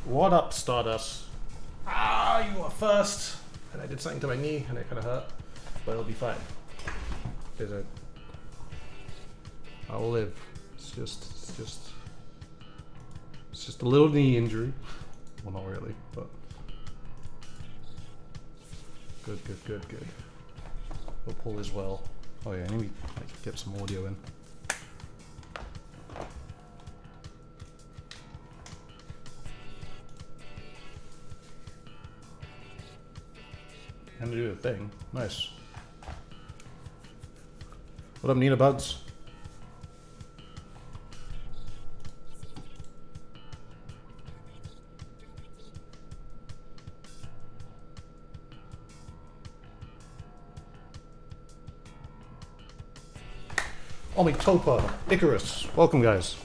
What up, Stardust? Ah, you are first. And I did something to my knee and it kind of hurt. But it'll be fine. Is it? I will live. It's just a little knee injury. Well, not really, but good. Hope all is well. Oh yeah, I need to get some audio in. And do the thing. Nice. What up, Nina Buds? Omitopa, Icarus. Welcome, guys.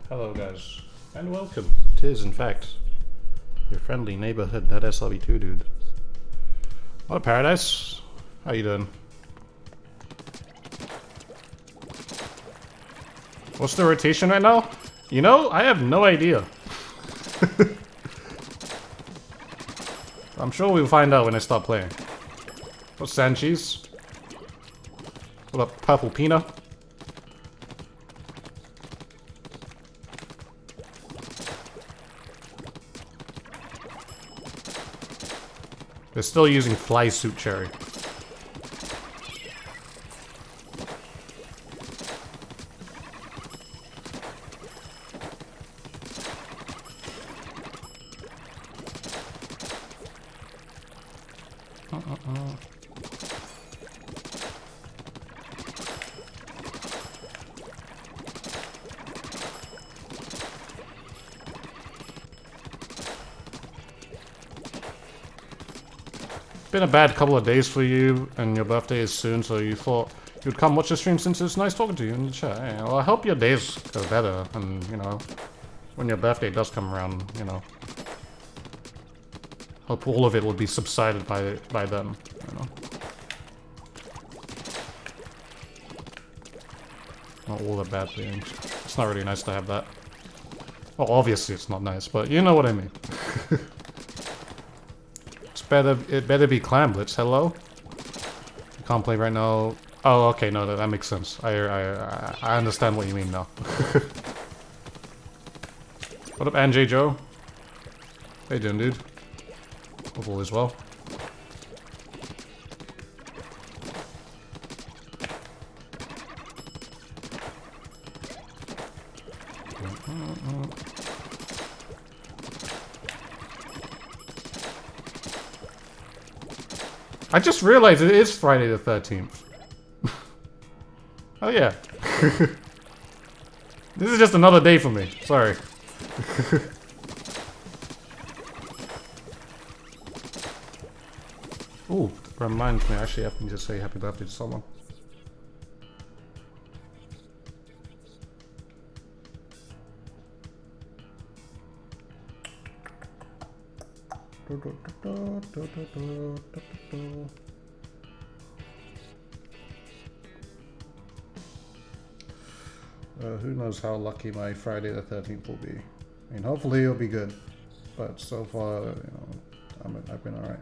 Hello, guys, and welcome. It is, in fact, your friendly neighborhood ThatSrb2DUDE. What up, Paradise? How you doing? What's the rotation right now? You know, I have no idea. I'm sure we'll find out when I start playing. What's Sanchez? What up, Purple Pina? They're still using Fly Suit Cherry. Been a bad couple of days for you, and your birthday is soon, so you thought you'd come watch the stream since it's nice talking to you in the chat. Hey, well, I hope your days go better, and, you know, when your birthday does come around, you know, hope all of it will be subsided by then, you know. Not all the bad things. It's not really nice to have that. Well, obviously it's not nice, but you know what I mean. It better be Clam Blitz. Hello? You can't play right now. Oh, okay, no, that makes sense. I understand what you mean now. What up, Anjay Joe? How you doing, dude? Hope all is well. I just realized it is Friday the 13th. Oh yeah. This is just another day for me. Sorry. Ooh, reminds me, actually I have to say happy birthday to someone. Who knows how lucky my Friday the 13th will be. I mean, hopefully it'll be good. But so far, you know, I've been alright.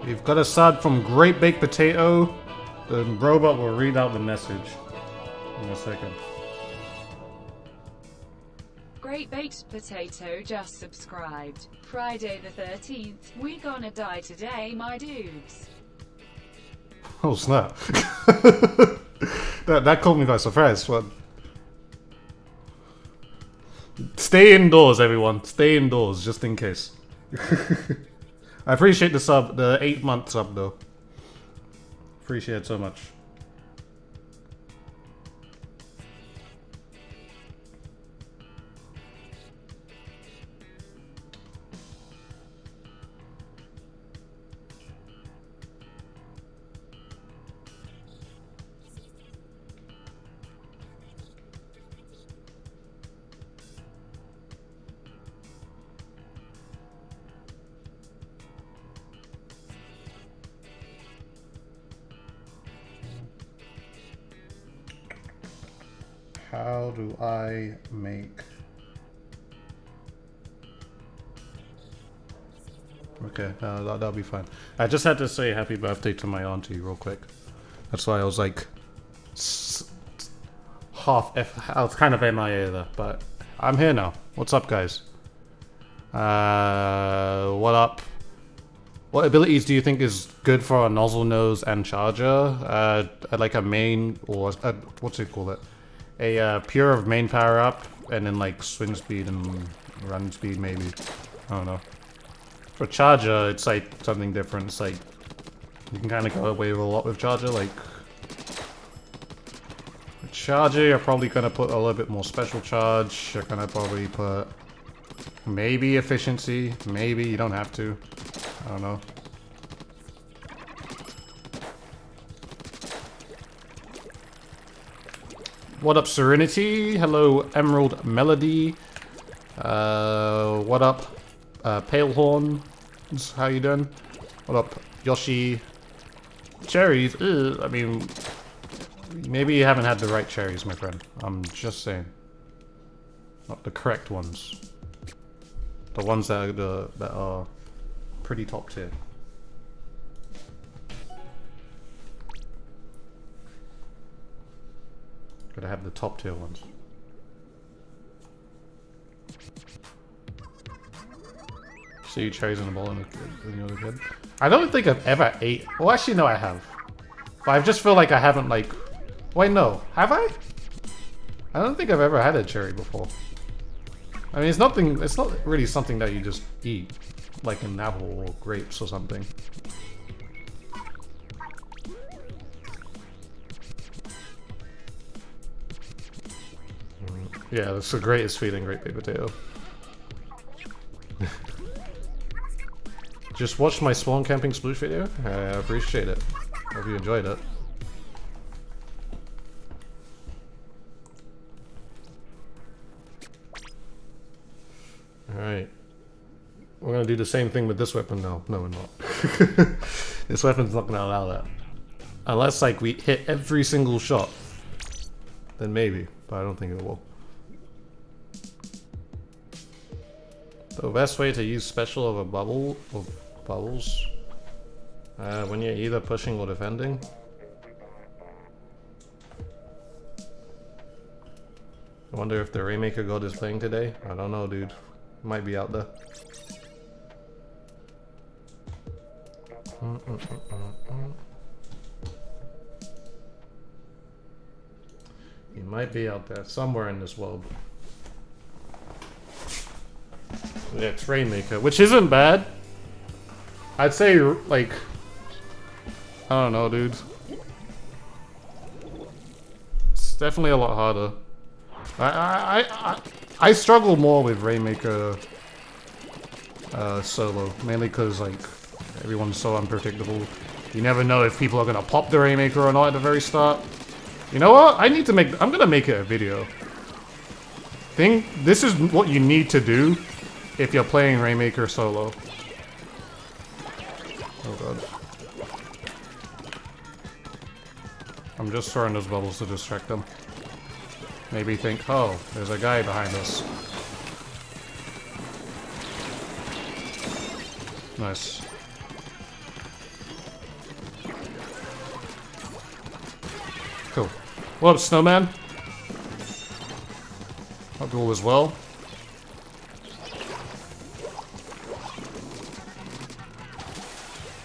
We've got a sub from Great Baked Potato. The robot will read out the message in a second. Great Baked Potato just subscribed. Friday the 13th. We gonna die today, my dudes. Oh snap. that caught me by surprise. What? Stay indoors, everyone. Stay indoors, just in case. I appreciate the sub, the 8-month sub, though. Appreciate it so much. How do I make... Okay, that'll be fine. I just had to say happy birthday to my auntie real quick. That's why I was like... I was kind of MIA there, but I'm here now. What's up, guys? What up? What abilities do you think is good for a nozzle nose and charger? Like a main, or what's it called? A pure of main power up, and then like swing speed and run speed maybe. I don't know. For charger, it's like something different. It's like you can kind of go away with a lot with charger. Like with charger, you're probably gonna put a little bit more special charge. You're gonna probably put maybe efficiency. Maybe you don't have to. I don't know. What up, Serenity? Hello, Emerald Melody. What up, Palehorn? How you doing? What up, Yoshi? Cherries? Ugh, I mean, maybe you haven't had the right cherries, my friend. I'm just saying. Not the correct ones. The ones that are pretty top tier. Gotta have the top tier ones. See cherries in the bowl when you're a kid. I don't think I've ever ate. Well, actually, no, I have. But I just feel like I haven't like. Wait, no, have I? I don't think I've ever had a cherry before. I mean, it's nothing. It's not really something that you just eat, like an apple or grapes or something. Yeah, that's the greatest feeling, great baked potato. Just watched my spawn camping sploosh video. I appreciate it. Hope you enjoyed it. Alright. We're gonna do the same thing with this weapon now. No, we're not. This weapon's not gonna allow that. Unless, like, we hit every single shot. Then maybe. But I don't think it will. The best way to use special of a bubble of bubbles when you're either pushing or defending. I wonder if the Rainmaker god is playing today. I don't know, dude. Might be out there. He might be out there somewhere in this world. Yeah, it's Rainmaker, which isn't bad. I'd say, like, I don't know, dude. It's definitely a lot harder. I struggle more with Rainmaker solo, mainly because, like, everyone's so unpredictable. You never know if people are gonna pop the Rainmaker or not at the very start. You know what? I'm gonna make it a video. This is what you need to do if you're playing Rainmaker solo. Oh god. I'm just throwing those bubbles to distract them. Maybe think, oh, there's a guy behind us. Nice. Cool. What up, Snowman? Hope all is well.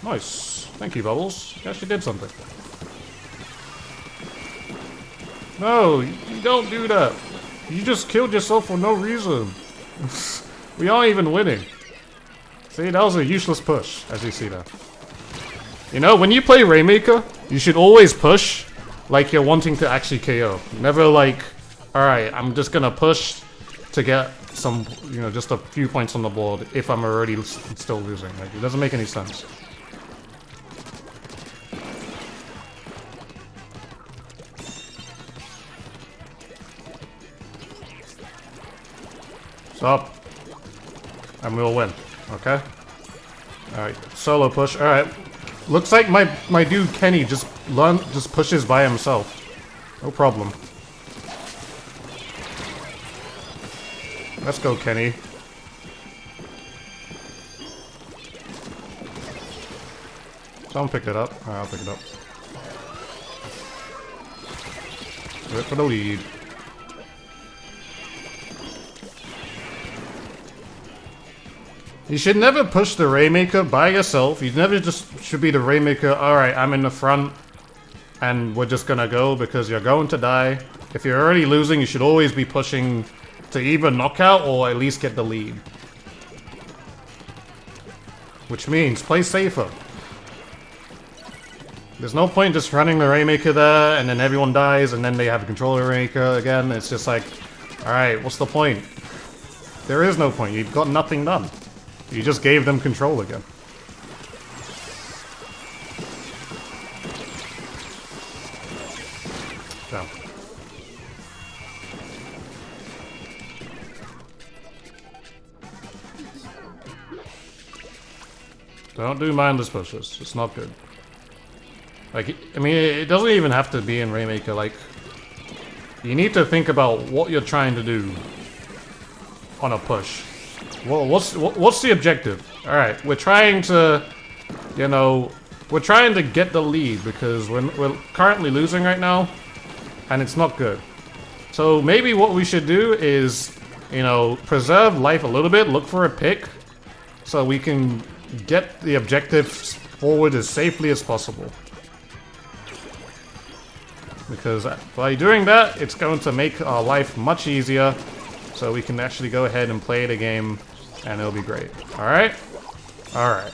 Nice. Thank you, Bubbles. You actually did something. No, you don't do that. You just killed yourself for no reason. We aren't even winning. See, that was a useless push, as you see there. You know, when you play Rainmaker, you should always push like you're wanting to actually KO. Never like, alright, I'm just gonna push to get some, you know, just a few points on the board if I'm already still losing. Like, it doesn't make any sense. Stop. And we'll win. Okay? Alright, solo push. Alright. Looks like my dude Kenny just pushes by himself. No problem. Let's go, Kenny. Someone picked it up. Alright, I'll pick it up. Do it for the lead. You should never push the Rainmaker by yourself. You never just should be the Rainmaker, alright, I'm in the front and we're just gonna go because you're going to die. If you're already losing, you should always be pushing to either knockout or at least get the lead. Which means play safer. There's no point just running the Rainmaker there and then everyone dies and then they have a controller Rainmaker again. It's just like, alright, what's the point? There is no point. You've got nothing done. You just gave them control again. Down. Don't do mindless pushes. It's not good. Like, I mean, it doesn't even have to be in Rainmaker. Like, you need to think about what you're trying to do on a push. Well, what's the objective? All right, we're trying to, you know, we're trying to get the lead because we're currently losing right now, and it's not good. So maybe what we should do is, you know, preserve life a little bit, look for a pick, so we can get the objectives forward as safely as possible. Because by doing that, it's going to make our life much easier, so we can actually go ahead and play the game. And it'll be great. Alright? Alright.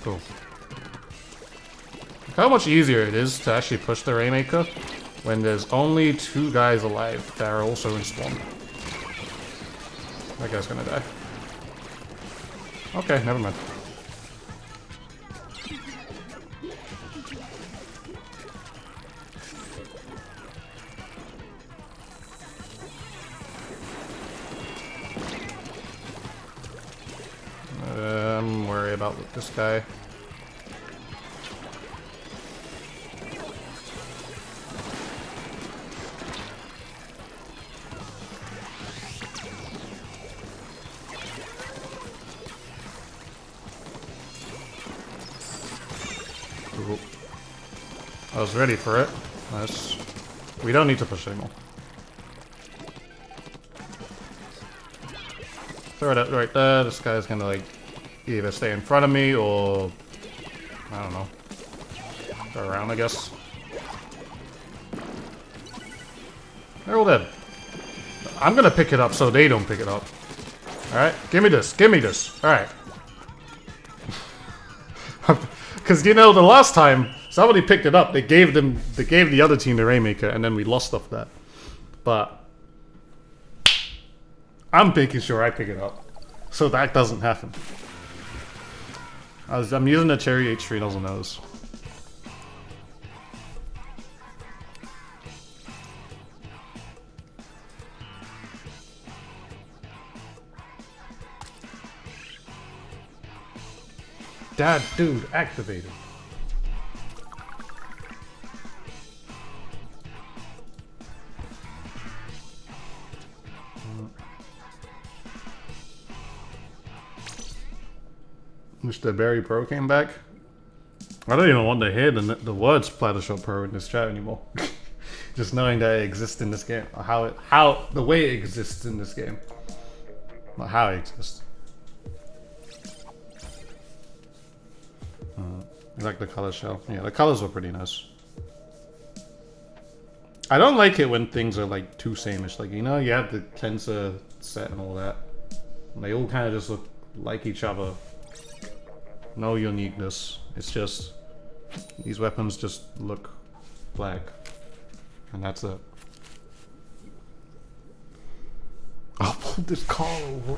Cool. Look how much easier it is to actually push the Rainmaker when there's only 2 guys alive that are also in spawn. That guy's gonna die. Okay, never mind. I'm worried about this guy. Ooh. I was ready for it. Nice. We don't need to push anymore. Throw it out right there. This guy's gonna like either stay in front of me or I don't know. Go around, I guess. They're all dead. I'm gonna pick it up so they don't pick it up. Alright, give me this, give me this. Alright. Because you know, the last time somebody picked it up, they gave the other team the Rainmaker, and then we lost off that. But I'm making sure I pick it up, so that doesn't happen. I'm using a Cherry H3 nozzle nose. Dad, dude, activated. Mr. Barry Pro came back. I don't even want to hear the words Splattershot Pro in this chat anymore. Just knowing that it exists in this game, or how the way it exists in this game, not how it exists. I like the color shell. Yeah, the colors were pretty nice. I don't like it when things are like too sameish. Like, you know, you have the cleanser set and all that. And they all kind of just look like each other. No uniqueness. It's just these weapons just look black. And that's it. I'll pull this car over.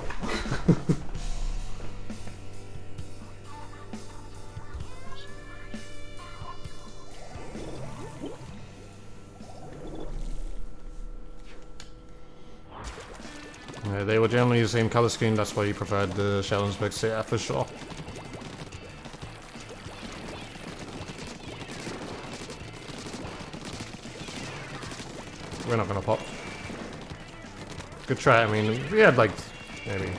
Yeah, they were generally the same color scheme, that's why you preferred the Shell Inspector, yeah, for sure. We're not gonna pop. Good try, I mean, we had like, maybe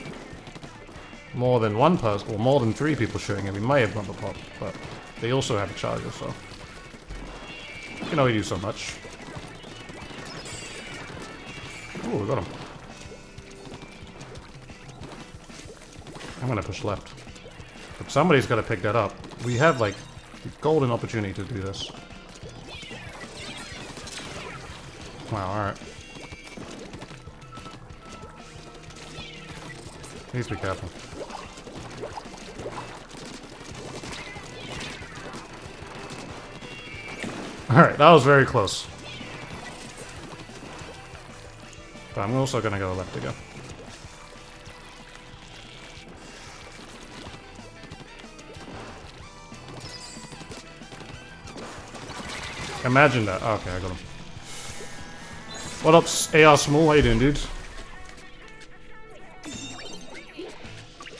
more than one person, or more than 3 people shooting it, we might have got the pop, but they also have a charger, so you can only do so much. Ooh, we got him. I'm gonna push left. But somebody's gotta pick that up. We have like the golden opportunity to do this. Wow, alright. Please be careful. Alright, that was very close. But I'm also gonna go left again. Imagine that. Okay, I got him. What up, AR Small? How you doing, dude?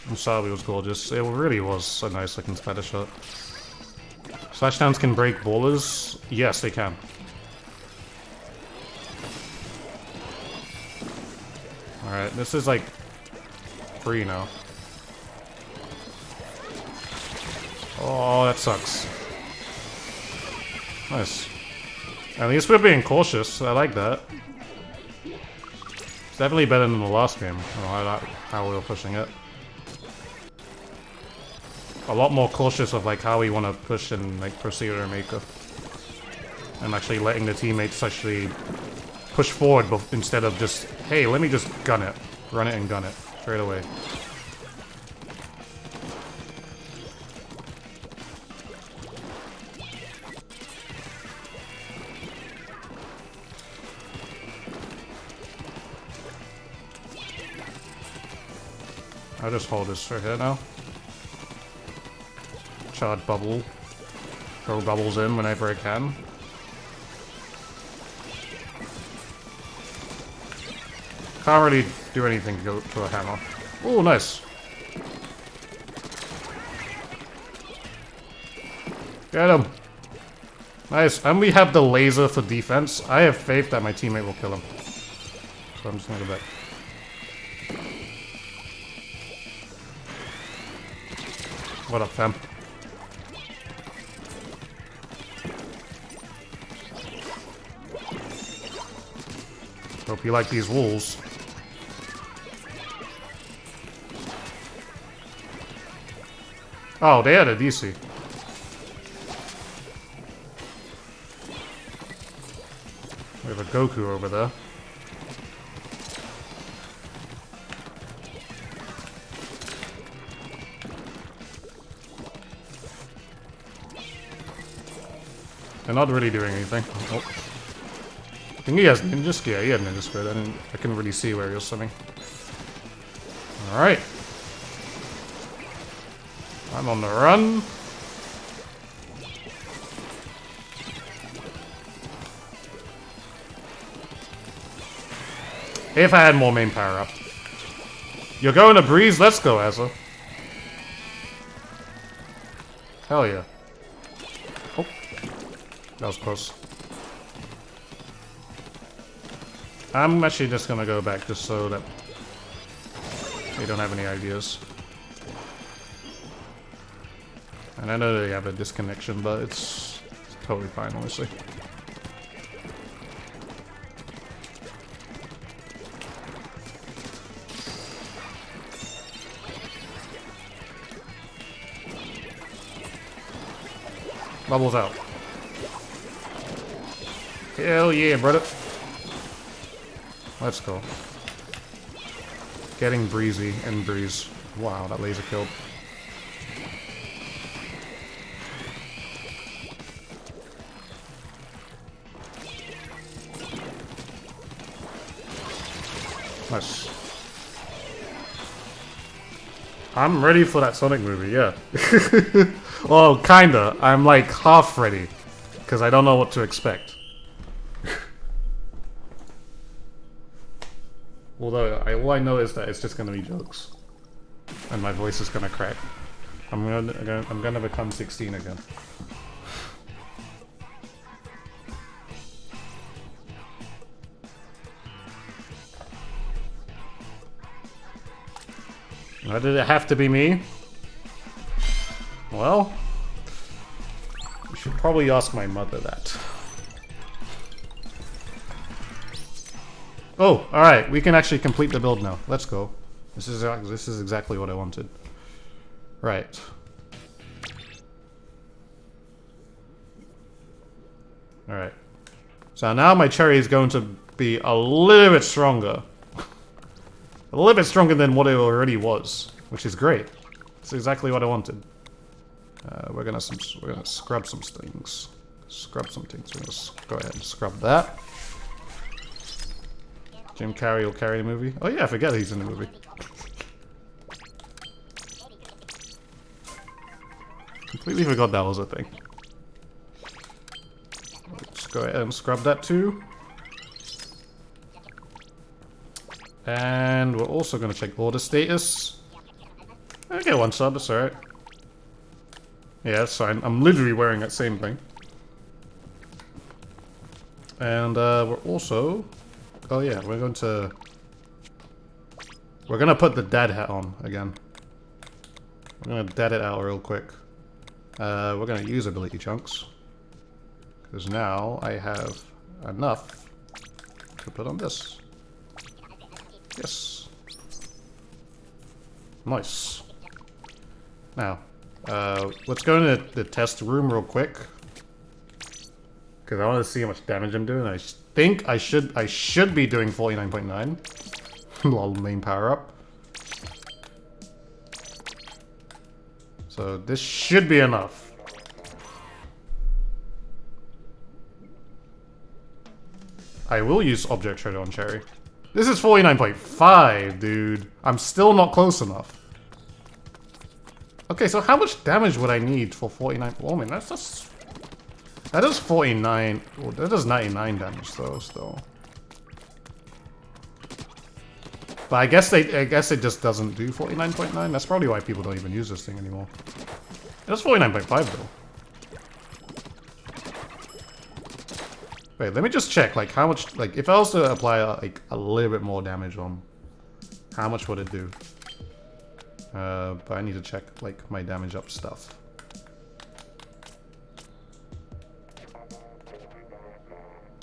I'm sorry, it was gorgeous. It really was a nice looking splatter shot. Slashdowns can break ballers? Yes, they can. Alright, this is like free now. Oh, that sucks. Nice. At least we're being cautious. I like that. It's definitely better than the last game. I like how we were pushing it. A lot more cautious of like how we want to push and like proceed with Rainmaker. And actually letting the teammates actually push forward instead of just, hey, let me just gun it. Run it and gun it. Straight away. I'll just hold this right here now. Charge bubble. Throw bubbles in whenever I can. Can't really do anything to go to a hammer. Oh, nice. Get him. Nice. And we have the laser for defense. I have faith that my teammate will kill him. So I'm just gonna go back. What up, fam? Hope you like these walls. Oh, they had a DC. We have a Goku over there. They're not really doing anything. Oh. I think he has ninja skill. Yeah, he had ninja skill. I couldn't really see where he was swimming. Alright. I'm on the run. If I had more main power up. You're going to breeze? Let's go, Azza. Hell yeah. Oh. That was close. I'm actually just gonna go back just so that they don't have any ideas. And I know they have a disconnection, but it's totally fine, honestly. Bubbles out. Hell yeah, brother. Let's go. Getting breezy and breeze. Wow, that laser killed. Nice. I'm ready for that Sonic movie, yeah. Well, kinda. I'm like half ready. Because I don't know what to expect. Although, all I know is that it's just gonna be jokes. And my voice is gonna crack. I'm gonna become 16 again. Why did it have to be me? Well, you should probably ask my mother that. Oh, alright, we can actually complete the build now. Let's go. This is exactly what I wanted. Right. Alright. So now my cherry is going to be a little bit stronger. A little bit stronger than what it already was, which is great. It's exactly what I wanted. We're gonna scrub some things. Scrub some things. We're gonna go ahead and scrub that. Jim Carrey will carry the movie. Oh yeah, I forget he's in the movie. Completely forgot that was a thing. Let's go ahead and scrub that too. And we're also going to check order status. Okay, 1 sub, that's alright. Yeah, that's fine. I'm literally wearing that same thing. And we're also... Oh yeah, we're going to put the dad hat on again. We're going to dad it out real quick. We're going to use ability chunks. Because now I have enough to put on this. Yes. Nice. Now, let's go into the test room real quick. Because I want to see how much damage I'm doing. I think I should be doing 49.9. Lol, main power up. So this should be enough. I will use object shredder on Cherry. This is 49.5, dude. I'm still not close enough. Okay, so how much damage would I need for 49? Oh man, that's just... That does 49... Oh, that does 99 damage though, still. But I guess it just doesn't do 49.9. That's probably why people don't even use this thing anymore. It does 49.5 though. Wait, let me just check, like, how much, like, if I was to apply, like, a little bit more damage on, how much would it do? But I need to check, like, my damage up stuff.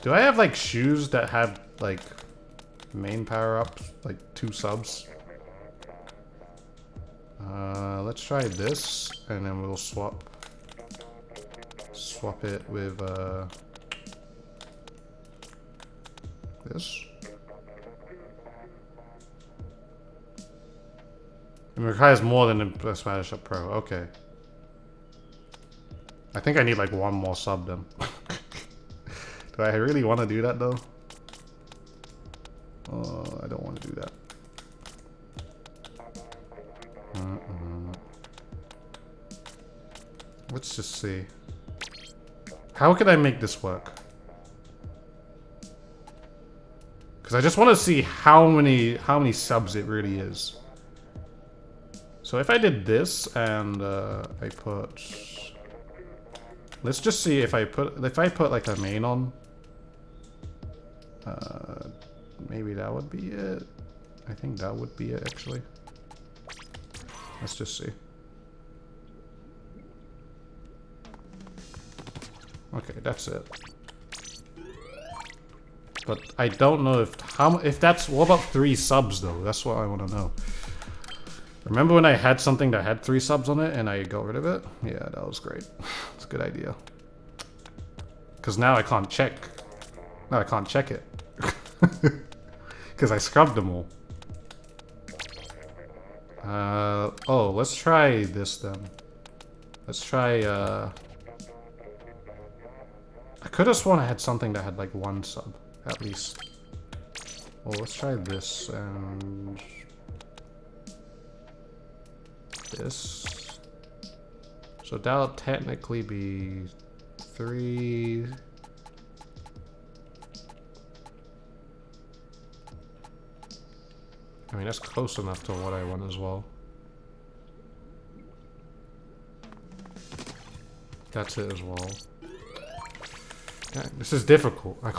Do I have, like, shoes that have, like, main power up, like, 2 subs? Let's try this, and then we'll swap it with, this. It requires more than a Smash Up Pro. Okay. I think I need like 1 more sub then. Do I really want to do that though? Oh, I don't want to do that. Let's just see. How can I make this work? Because I just want to see how many subs it really is. So if I did this and I put, let's just see if I put like a main on. Maybe that would be it. I think that would be it actually. Let's just see. Okay, that's it. But I don't know if that's... What about 3 subs though? That's what I want to know. Remember when I had something that had 3 subs on it and I got rid of it? Yeah, that was great. It's a good idea. Because now I can't check No, I can't check it. Because I scrubbed them all. Oh, let's try this then. Let's try, I could have sworn I had something that had like 1 sub, at least. Well, let's try this and... this. So that'll technically be 3... I mean, that's close enough to what I want as well. That's it as well. Yeah, this is difficult. I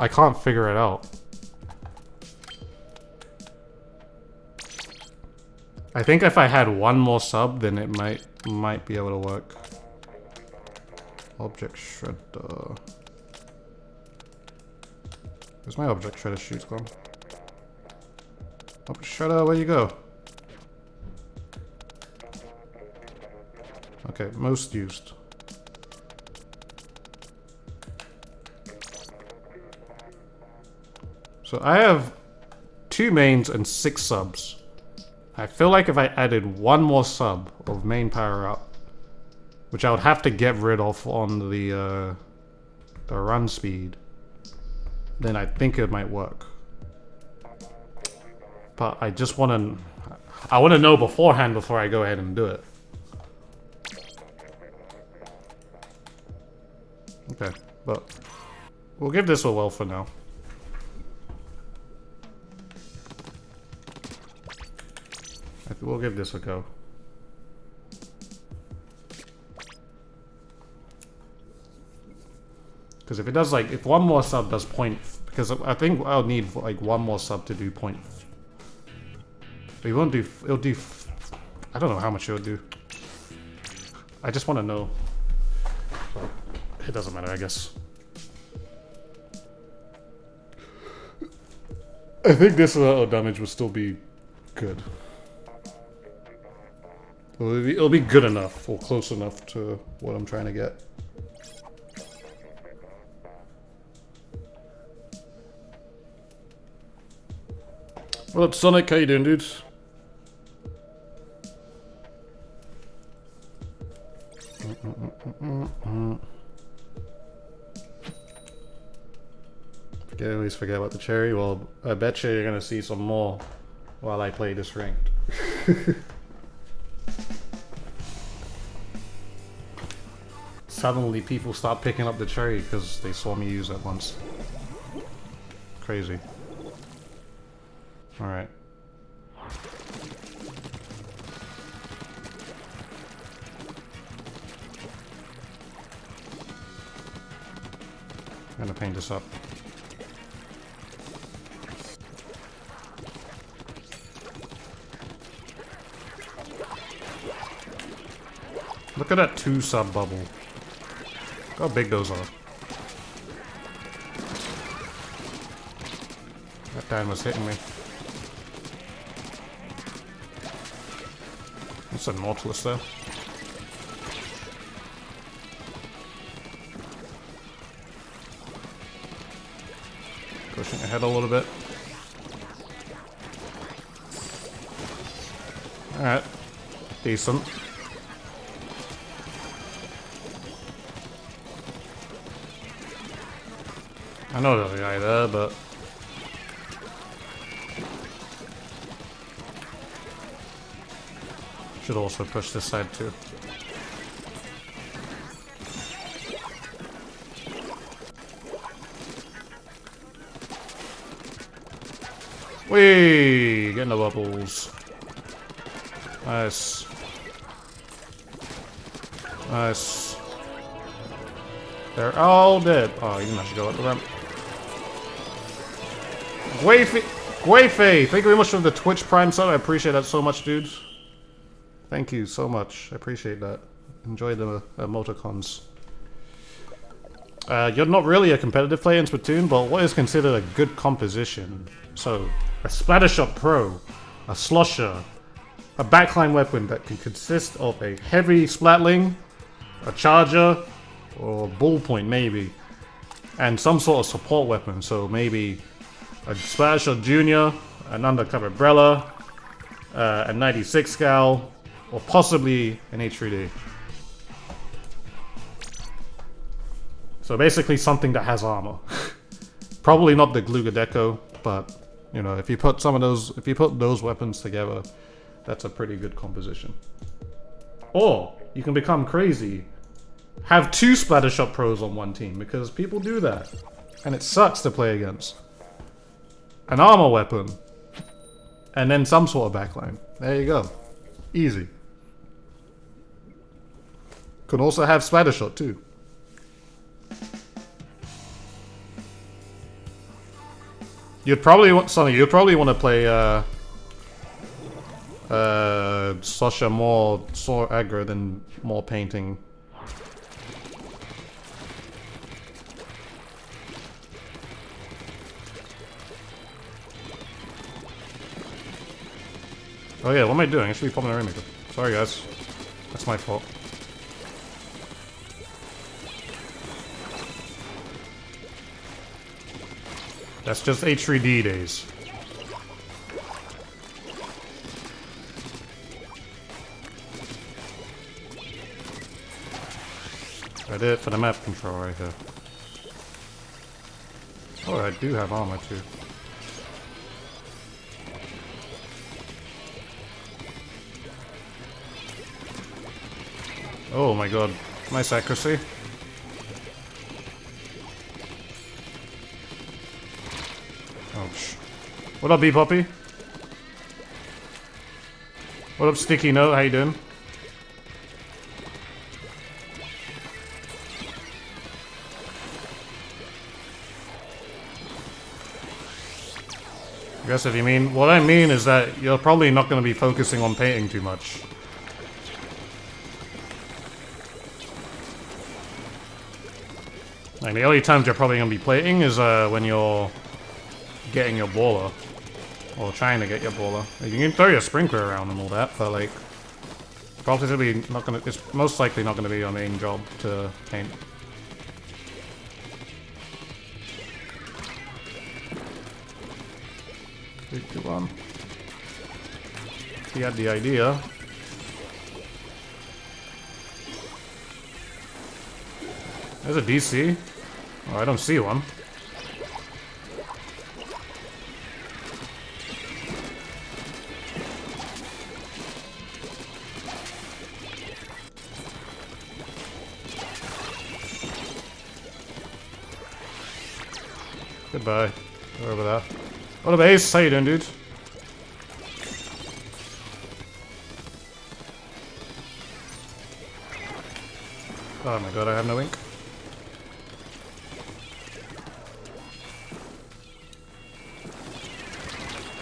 can't figure it out. I think if I had 1 more sub, then it might be able to work. Object shredder. Where's my object shredder shoot gone? Object shredder, where you go? Okay, most used. So I have 2 mains and 6 subs. I feel like if I added 1 more sub of main power up, which I would have to get rid of on the run speed, then I think it might work. But I just want to know beforehand before I go ahead and do it. Okay, but we'll give this a whirl for now. We'll give this a go. Because if it does like, if 1 more sub does point, because I think I'll need like 1 more sub to do point. But it won't do, it'll do, I don't know how much it'll do. I just want to know. It doesn't matter, I guess. I think this level of damage would still be good. It'll be good enough, or close enough to what I'm trying to get. What up, Sonic? How you doing, dude? I always forget about the cherry. Well, I bet you you're gonna see some more while I play this ranked. Suddenly people start picking up the cherry because they saw me use it once. Crazy. Alright. I'm gonna paint this up. Look at that 2 sub bubble. Look how big those are. That time was hitting me. That's a Nautilus there. Pushing ahead a little bit. Alright. Decent. I know there's a guy there, but... should also push this side too. Whee! Getting the bubbles. Nice. Nice. They're all dead. Oh, you must go up the ramp. Guife, thank you very much for the Twitch Prime sub. I appreciate that so much, dude. Thank you so much. I appreciate that. Enjoy the emoticons. You're not really a competitive player in Splatoon, but what is considered a good composition? So, a Splattershot Pro, a Slosher, a backline weapon that can consist of a heavy Splatling, a Charger, or a Ballpoint maybe, and some sort of support weapon. So maybe a Splash or Junior, an Undercover Umbrella, a 96 Scowl, or possibly an H3D. So basically something that has armor. Probably not the Glugadeco, but you know, if you put some of those, if you put those weapons together, that's a pretty good composition. Or you can become crazy, have 2 Splattershot pros on one team, because people do that, and it sucks to play against. An armor weapon, and then some sort of backline. There you go, easy. Could also have Splattershot too. You'd probably want something. You'd probably want to play Sasha more aggro than more painting. Oh yeah, what am I doing? I should be popping a Rainmaker. Sorry guys, that's my fault. That's just H3D days. I did it for the map control right here. Oh, I do have armor too. Oh my god, nice accuracy. Ouch. What up, B-Poppy? What up, Sticky Note? How you doing? I guess if you mean... What I mean is that you're probably not going to be focusing on painting too much. Like, the only times you're probably going to be playing is when you're getting your baller. Or trying to get your baller. Like, you can throw your sprinkler around and all that, but like... Probably not gonna, it's most likely not going to be your main job to paint. He had the idea. There's a DC. Oh, I don't see one. Goodbye. Sorry about that. What up, Ace? How you doing, dude? Oh my god, I have no ink.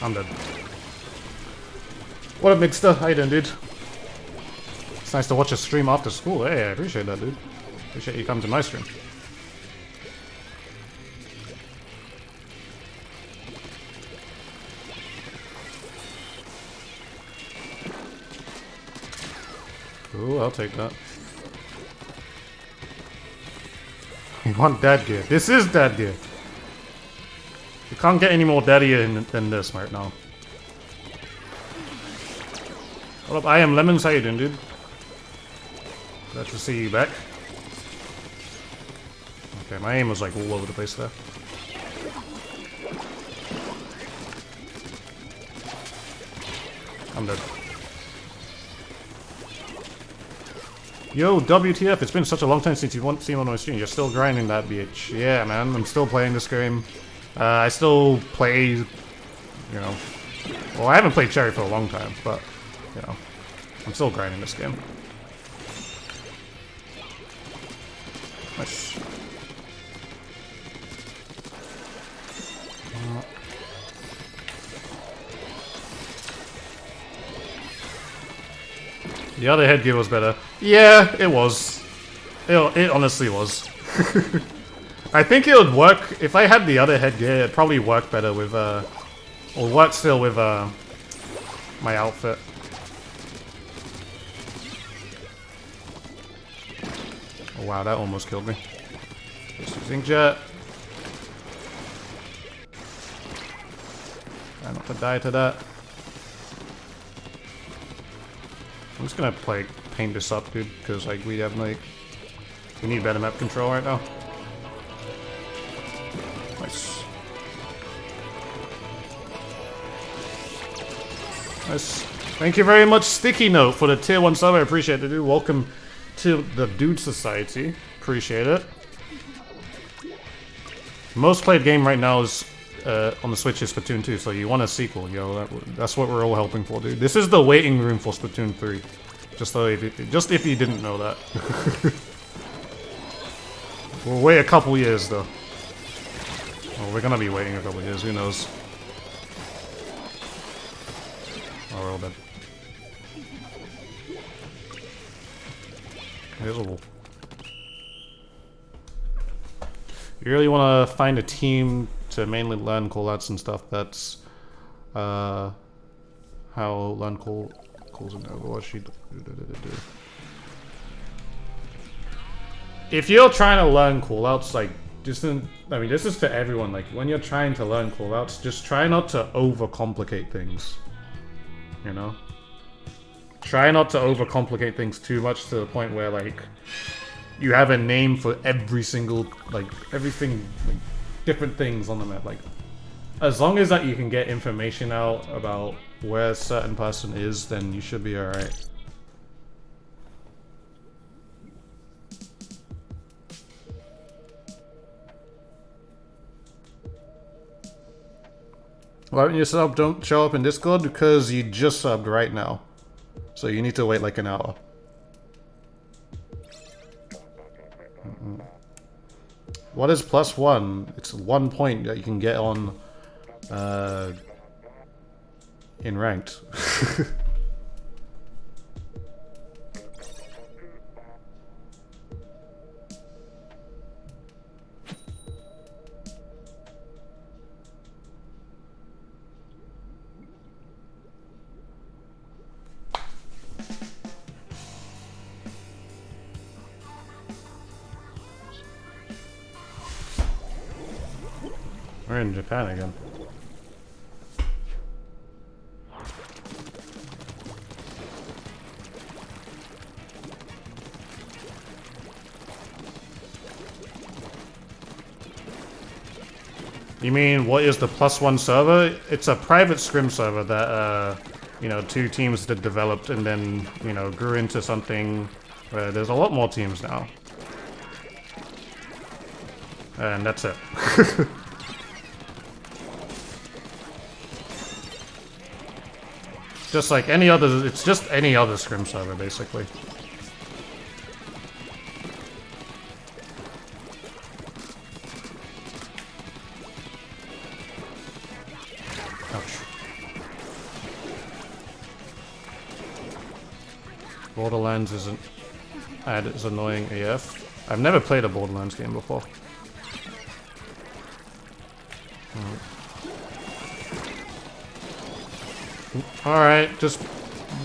I'm dead. What up, Mixter? How you doing, dude? It's nice to watch a stream after school. Hey, I appreciate that, dude. Appreciate you coming to my stream. Ooh, I'll take that. You want dad gear? This is dad gear. You can't get any more daddier than this right now. What up, I am Lemons? How you doing, dude? Glad to see you back. Okay, my aim was like all over the place there. I'm dead. Yo, WTF, it's been such a long time since you've seen one on my stream. You're still grinding that bitch. Yeah, man, I'm still playing this game. I still play, you know... Well, I haven't played Cherry for a long time, but, you know, I'm still grinding this game. Nice. The other headgear was better. Yeah, it was. It honestly was. I think it would work if I had the other headgear. It'd probably work better with or work still with my outfit. Oh wow, that almost killed me. Just using jet. to die to that. I'm just gonna paint this up, dude, because like we need better map control right now. Nice. Nice. Thank you very much, Sticky Note, for the tier 1 sub. I appreciate it, dude. Welcome to the Dude Society. Appreciate it. Most played game right now is on the Switch is Splatoon 2, so you want a sequel, yo. That's what we're all helping for, dude. This is the waiting room for Splatoon 3. Just if you didn't know that. We'll wait a couple years, though. Well, we're gonna be waiting a couple years. Who knows? Oh, we're all dead. There's a wolf. You really want to find a team to mainly learn callouts and stuff. That's how learn calls in Overwatch. If you're trying to learn callouts, like this is to everyone. Like when you're trying to learn callouts, just try not to overcomplicate things. You know, try not to overcomplicate things too much to the point where like you have a name for every single, like, everything, like, different things on the map. Like, as long as that you can get information out about where a certain person is, then you should be alright. Why don't you sub? Don't show up in Discord? Because you just subbed right now. So you need to wait like an hour. What is +1? It's 1 point that you can get on in ranked. We're in Japan again. You mean, what is the +1 server? It's a private scrim server that, you know, 2 teams that developed and then, you know, grew into something where there's a lot more teams now. And that's it. Just like any other, it's just any other scrim server, basically. Ouch. Borderlands isn't as annoying AF. I've never played a Borderlands game before. Alright, just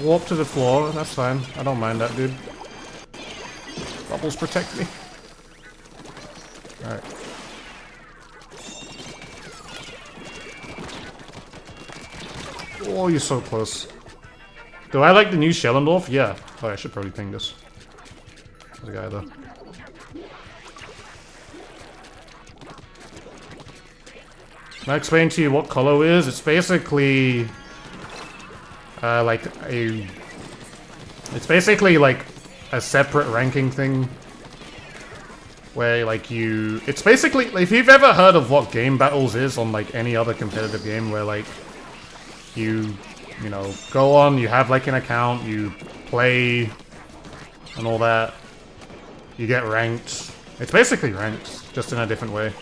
warp to the floor, that's fine. I don't mind that, dude. Bubbles protect me. Alright. Oh, you're so close. Do I like the new Schellendorf? Yeah. Oh, I should probably ping this. There's a guy though. Can I explain to you what Colo is? It's basically it's basically like a separate ranking thing where like it's basically, if you've ever heard of what game battles is on like any other competitive game where like you know, go on, you have like an account, you play and all that, you get ranked. It's basically ranked, just in a different way.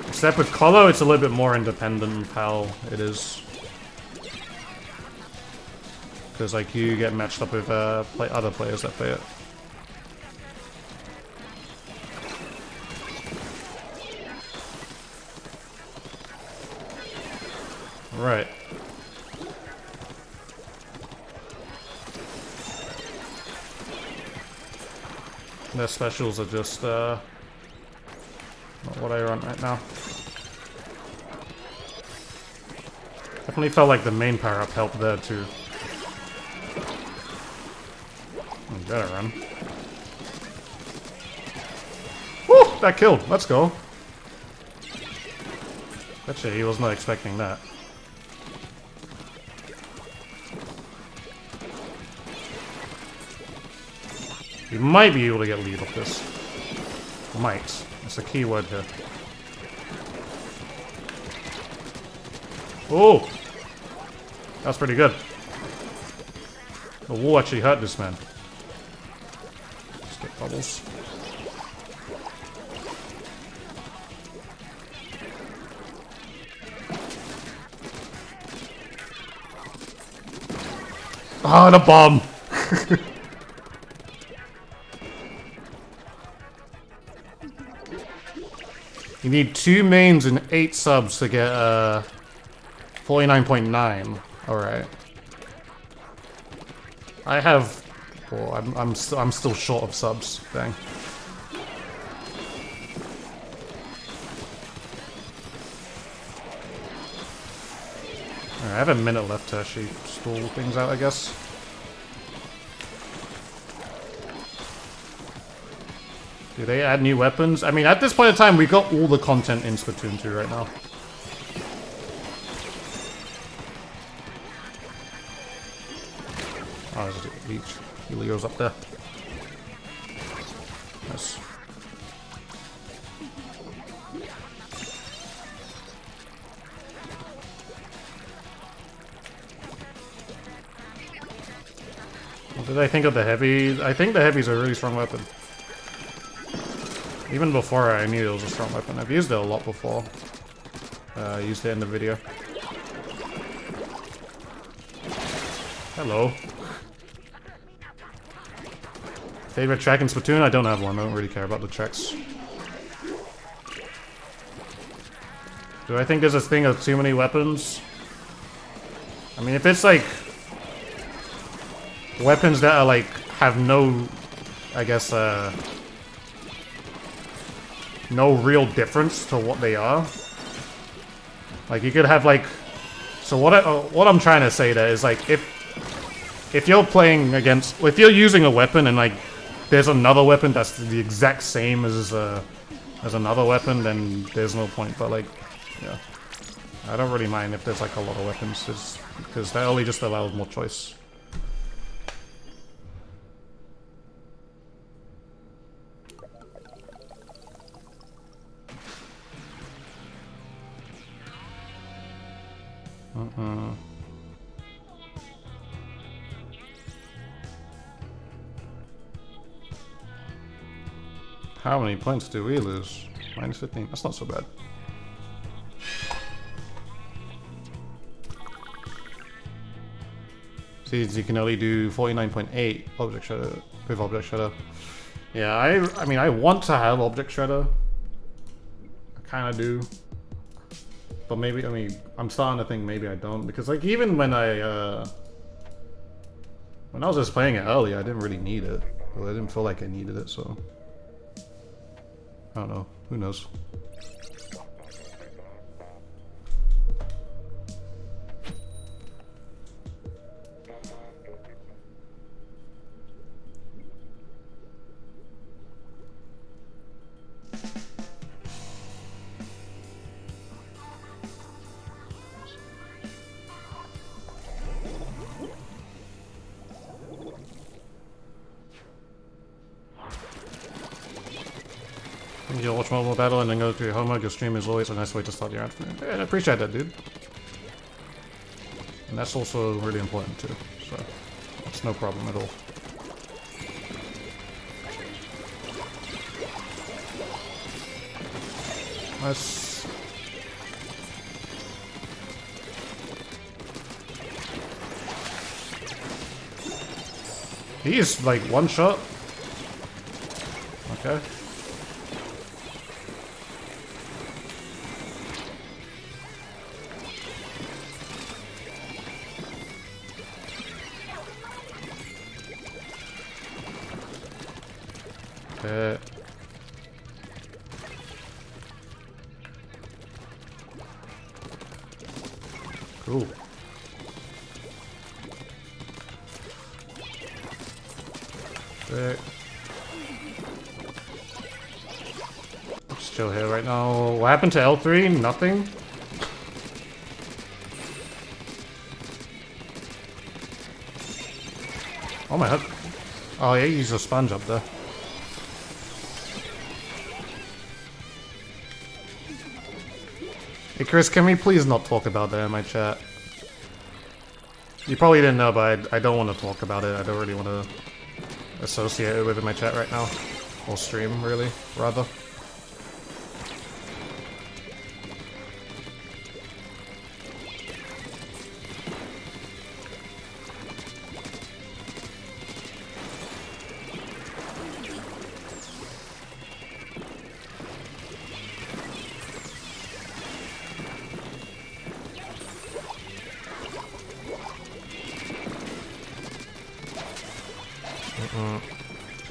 Except with Colo, it's a little bit more independent of how it is. Because, like, you get matched up with other players that play it. Right. Their specials are just, not what I run right now. Definitely felt like the main power-up helped there too. You better run. Woo! That killed. Let's go. Betcha he was not expecting that. You might be able to get lead off this. Might. That's a key word here. Oh! That's pretty good. The wall actually hurt this man. Skip bubbles. Ah, the bomb! You need 2 mains and 8 subs to get 49.9. Alright. I have... Oh, I'm still short of subs. Dang. Alright, I have a minute left to actually stall things out, I guess. Do they add new weapons? I mean, at this point in time, we got all the content in Splatoon 2 right now. Oh, there's a leech. Helio's up there. Nice. What did I think of the heavy? I think the heavy's a really strong weapon. Even before I knew it was a strong weapon. I've used it a lot before. I used it in the video. Hello. Favorite track in Splatoon? I don't have one. I don't really care about the tracks. Do I think there's this thing of too many weapons? I mean, if it's like... weapons that are like... have no... I guess, no real difference to what they are. Like, you could have, like... So what I'm trying to say there is, like, if you're playing against... If you're using a weapon and, like, there's another weapon that's the exact same as another weapon, then there's no point. But, like, yeah. I don't really mind if there's, like, a lot of weapons, because that only just allows more choice. How many points do we lose? Minus 15. That's not so bad. See, you can only do 49.8 object shredder with object shredder. Yeah, I mean, I want to have object shredder. I kind of do. But maybe, I mean, I'm starting to think maybe I don't, because like even when I was just playing it earlier, I didn't really need it. Well, I didn't feel like I needed it, so I don't know. Who knows? You'll watch mobile battle and then go to your home mode. Your stream is always a nice way to start your afternoon. Yeah, I appreciate that, dude. And that's also really important too, so that's no problem at all. Nice. He is like one shot. Okay. Cool. Sick. Just chill here right now. What happened to L3? Nothing? Oh my god. Oh yeah, he's a sponge up there. Hey Chris, can we please not talk about that in my chat? You probably didn't know, but I don't want to talk about it. I don't really want to associate it with in my chat right now. Or stream, really, rather.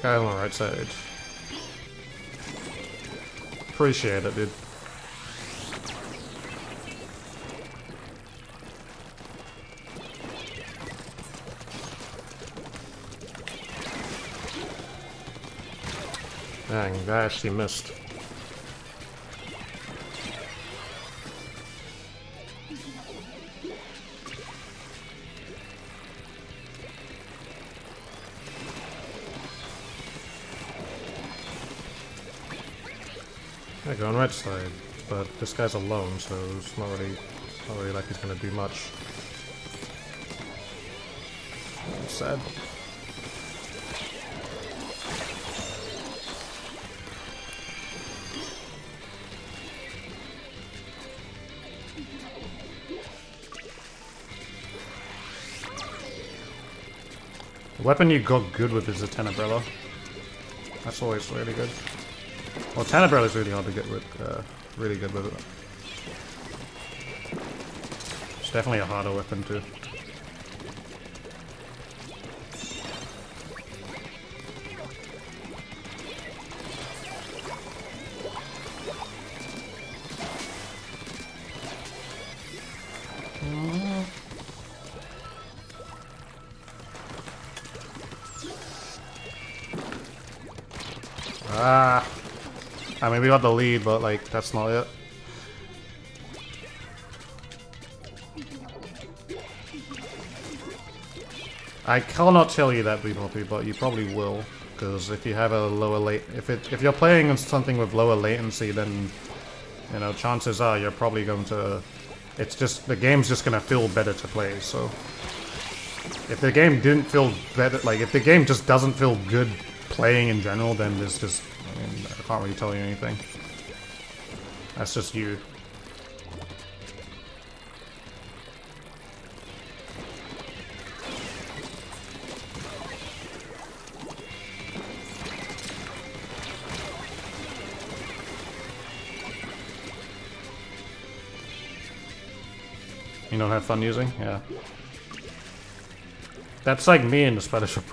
Guy on the right side. Appreciate it, dude. Dang, I actually missed. I go on right side, but this guy's alone, so it's not really like he's gonna do much. Sad. The weapon you got good with is a Tenebrella. That's always really good. Well, Tenebrella is really hard to get with, really good with it. It's definitely a harder weapon too. Ah! I mean, we got the lead, but like, that's not it. I cannot tell you that, Bluepoppy, but you probably will, because if you have a lower if you're playing on something with lower latency, then you know chances are you're probably going to. It's just the game's just gonna feel better to play. So if the game didn't feel better, like if the game just doesn't feel good playing in general, then there's just. I mean, I can't really tell you anything. That's just you. You don't have fun using? Yeah. That's like me in the Spanish Pro.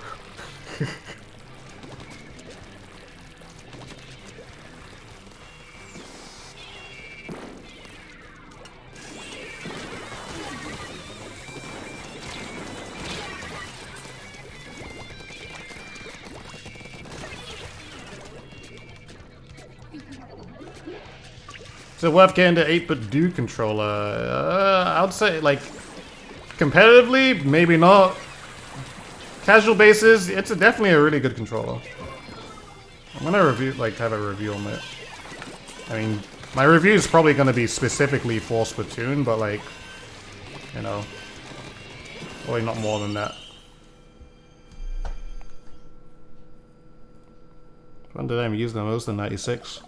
Is it worth getting the 8-bit Dude controller? I would say, like, competitively, maybe not. Casual basis, it's definitely a really good controller. I'm gonna review, like, have a review on it. I mean, my review is probably gonna be specifically for Splatoon, but like, you know, probably not more than that. When did I use the most? In 96.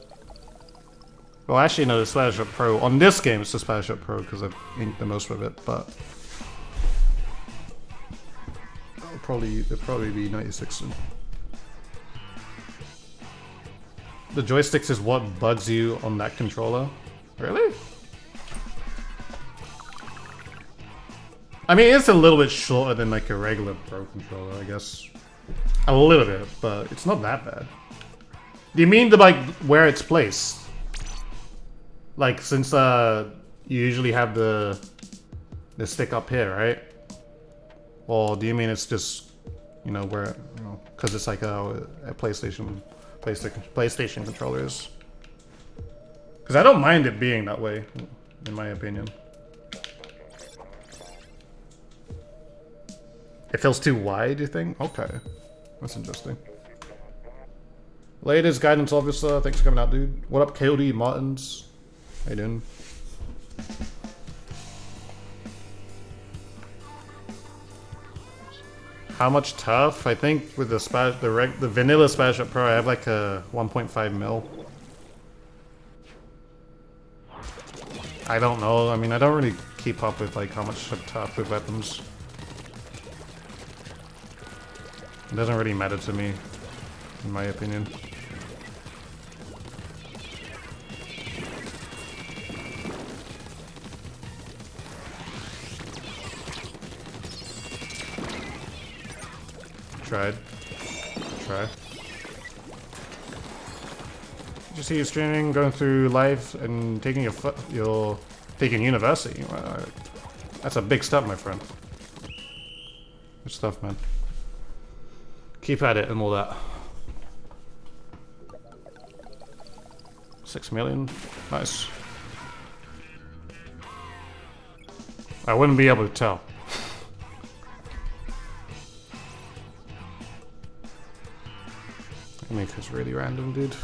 Well, actually, no, the Splatoon Pro. On this game, it's the Splatoon Pro because I've inked the most with it, but it'll probably be 96 soon. The joysticks is what bugs you on that controller? Really? I mean, it's a little bit shorter than like a regular Pro controller, I guess. A little bit, but it's not that bad. Do you mean the like where it's placed? Like since you usually have the stick up here, right? Or do you mean it's just You know, where, you know, because it's like a PlayStation controllers. Because I don't mind it being that way, in my opinion. It feels too wide, you think? Okay. That's interesting. Latest guidance officer, thanks for coming out, dude. What up, KOD Martins? How you doing? How much tough? I think with the vanilla Smash Up Pro, I have like a 1.5 mil. I don't know. I mean, I don't really keep up with like how much tough with weapons. It doesn't really matter to me, in my opinion. Tried. Try. Just see you streaming, going through life, and taking your taking university. That's a big step, my friend. Good stuff, man. Keep at it and all that. 6 million, nice. I wouldn't be able to tell. Rainmaker's really random, dude.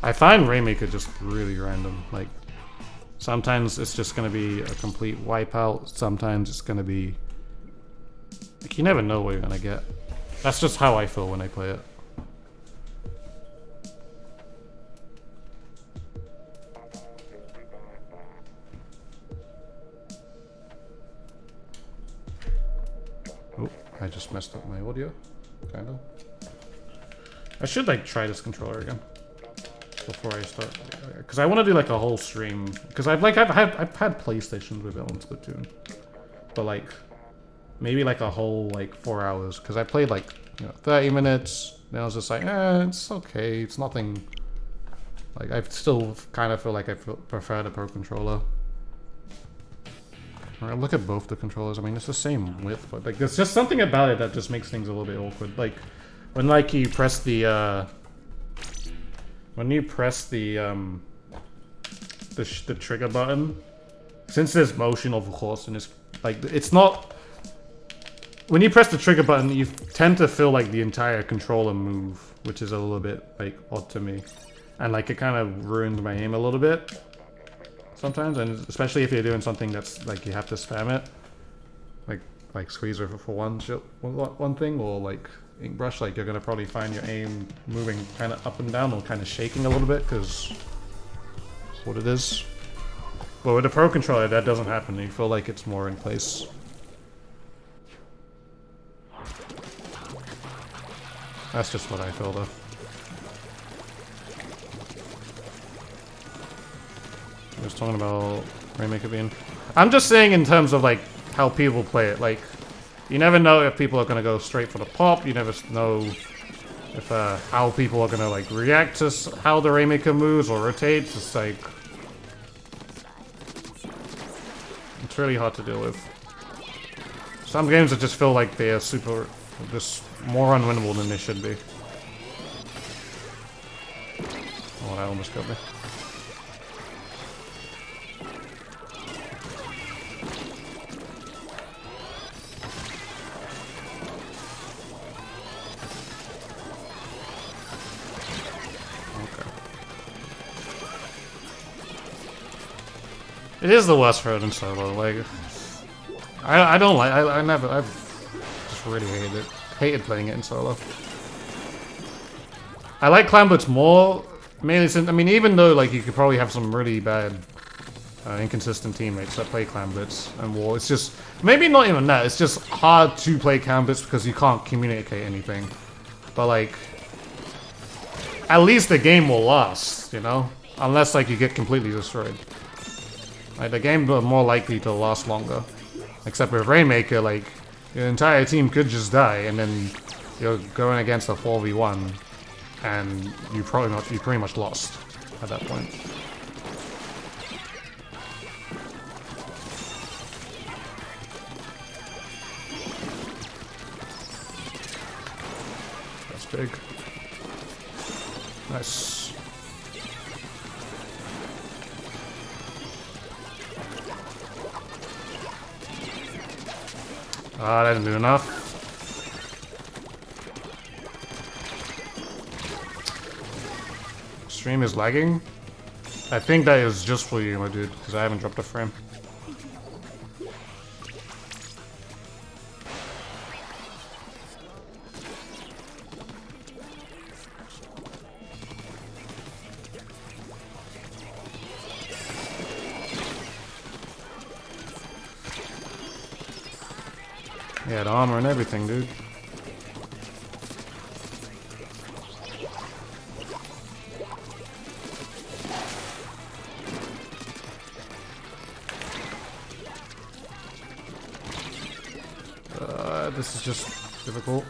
I find Rainmaker just really random. Like, sometimes it's just gonna be a complete wipeout. Sometimes it's gonna be like you never know what you're gonna get. That's just how I feel when I play it. Oh, I just messed up my audio, kind of. I should like try this controller again before I start, because I want to do like a whole stream. Because I've had PlayStations with it on Splatoon, but like maybe like a whole like 4 hours. Because I played like 30 minutes. Then I was just like, it's okay. It's nothing. Like I still kind of feel like I prefer the Pro controller. Right, look at both the controllers. I mean, it's the same width, but like there's just something about it that just makes things a little bit awkward. Like when like you press the the trigger button, since there's motion of course, and it's not, when you press the trigger button you tend to feel like the entire controller move, which is a little bit like odd to me, and like it kind of ruins my aim a little bit sometimes, and especially if you're doing something that's like you have to spam it, like squeezer for one thing, or like ink brush, like you're gonna probably find your aim moving kind of up and down or kind of shaking a little bit because what it is. But with the Pro controller that doesn't happen. You feel like it's more in place. That's just what I feel though. I was talking about Rainmaker being, I'm just saying in terms of like how people play it. Like you never know if people are gonna go straight for the pop. You never know if how people are gonna like react to how the Rainmaker moves or rotates. It's like it's really hard to deal with. Some games that just feel like they are just more unwinnable than they should be. Oh, that almost killed me. It is the worst road in solo. Like, I don't like. I've just really hated playing it in solo. I like clan blitz more, mainly since, I mean, even though like you could probably have some really bad, inconsistent teammates that play clan blitz and war. It's just maybe not even that. It's just hard to play clan blitz because you can't communicate anything. But like, at least the game will last, you know, unless like you get completely destroyed. Like, the game is more likely to last longer. Except with Rainmaker, like, your entire team could just die, and then you're going against a 4v1, and you pretty much lost at that point. big. Nice. Ah, that didn't do enough. Stream is lagging. I think that is just for you, my dude, because I haven't dropped a frame. Yeah, the armor and everything, dude. This is just difficult.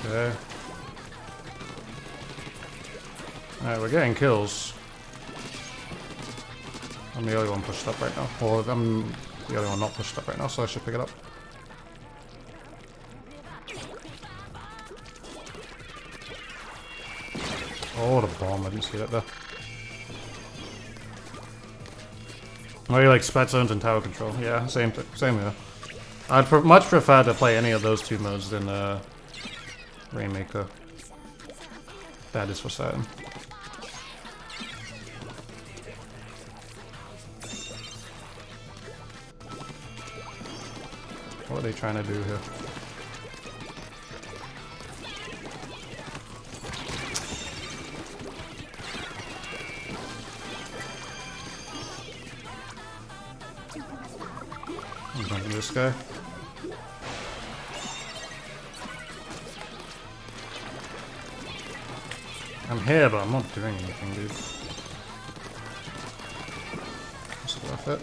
Okay. Alright, we're getting kills. I'm the only one pushed up right now. Or I'm the only one not pushed up right now, so I should pick it up. Oh, the bomb. I didn't see that there. Oh, you like spat zones and tower control? Yeah, same here. I'd much prefer to play any of those two modes than Rainmaker. That is for certain. What are they trying to do here? This guy. I'm here, but I'm not doing anything, dude. It's worth it.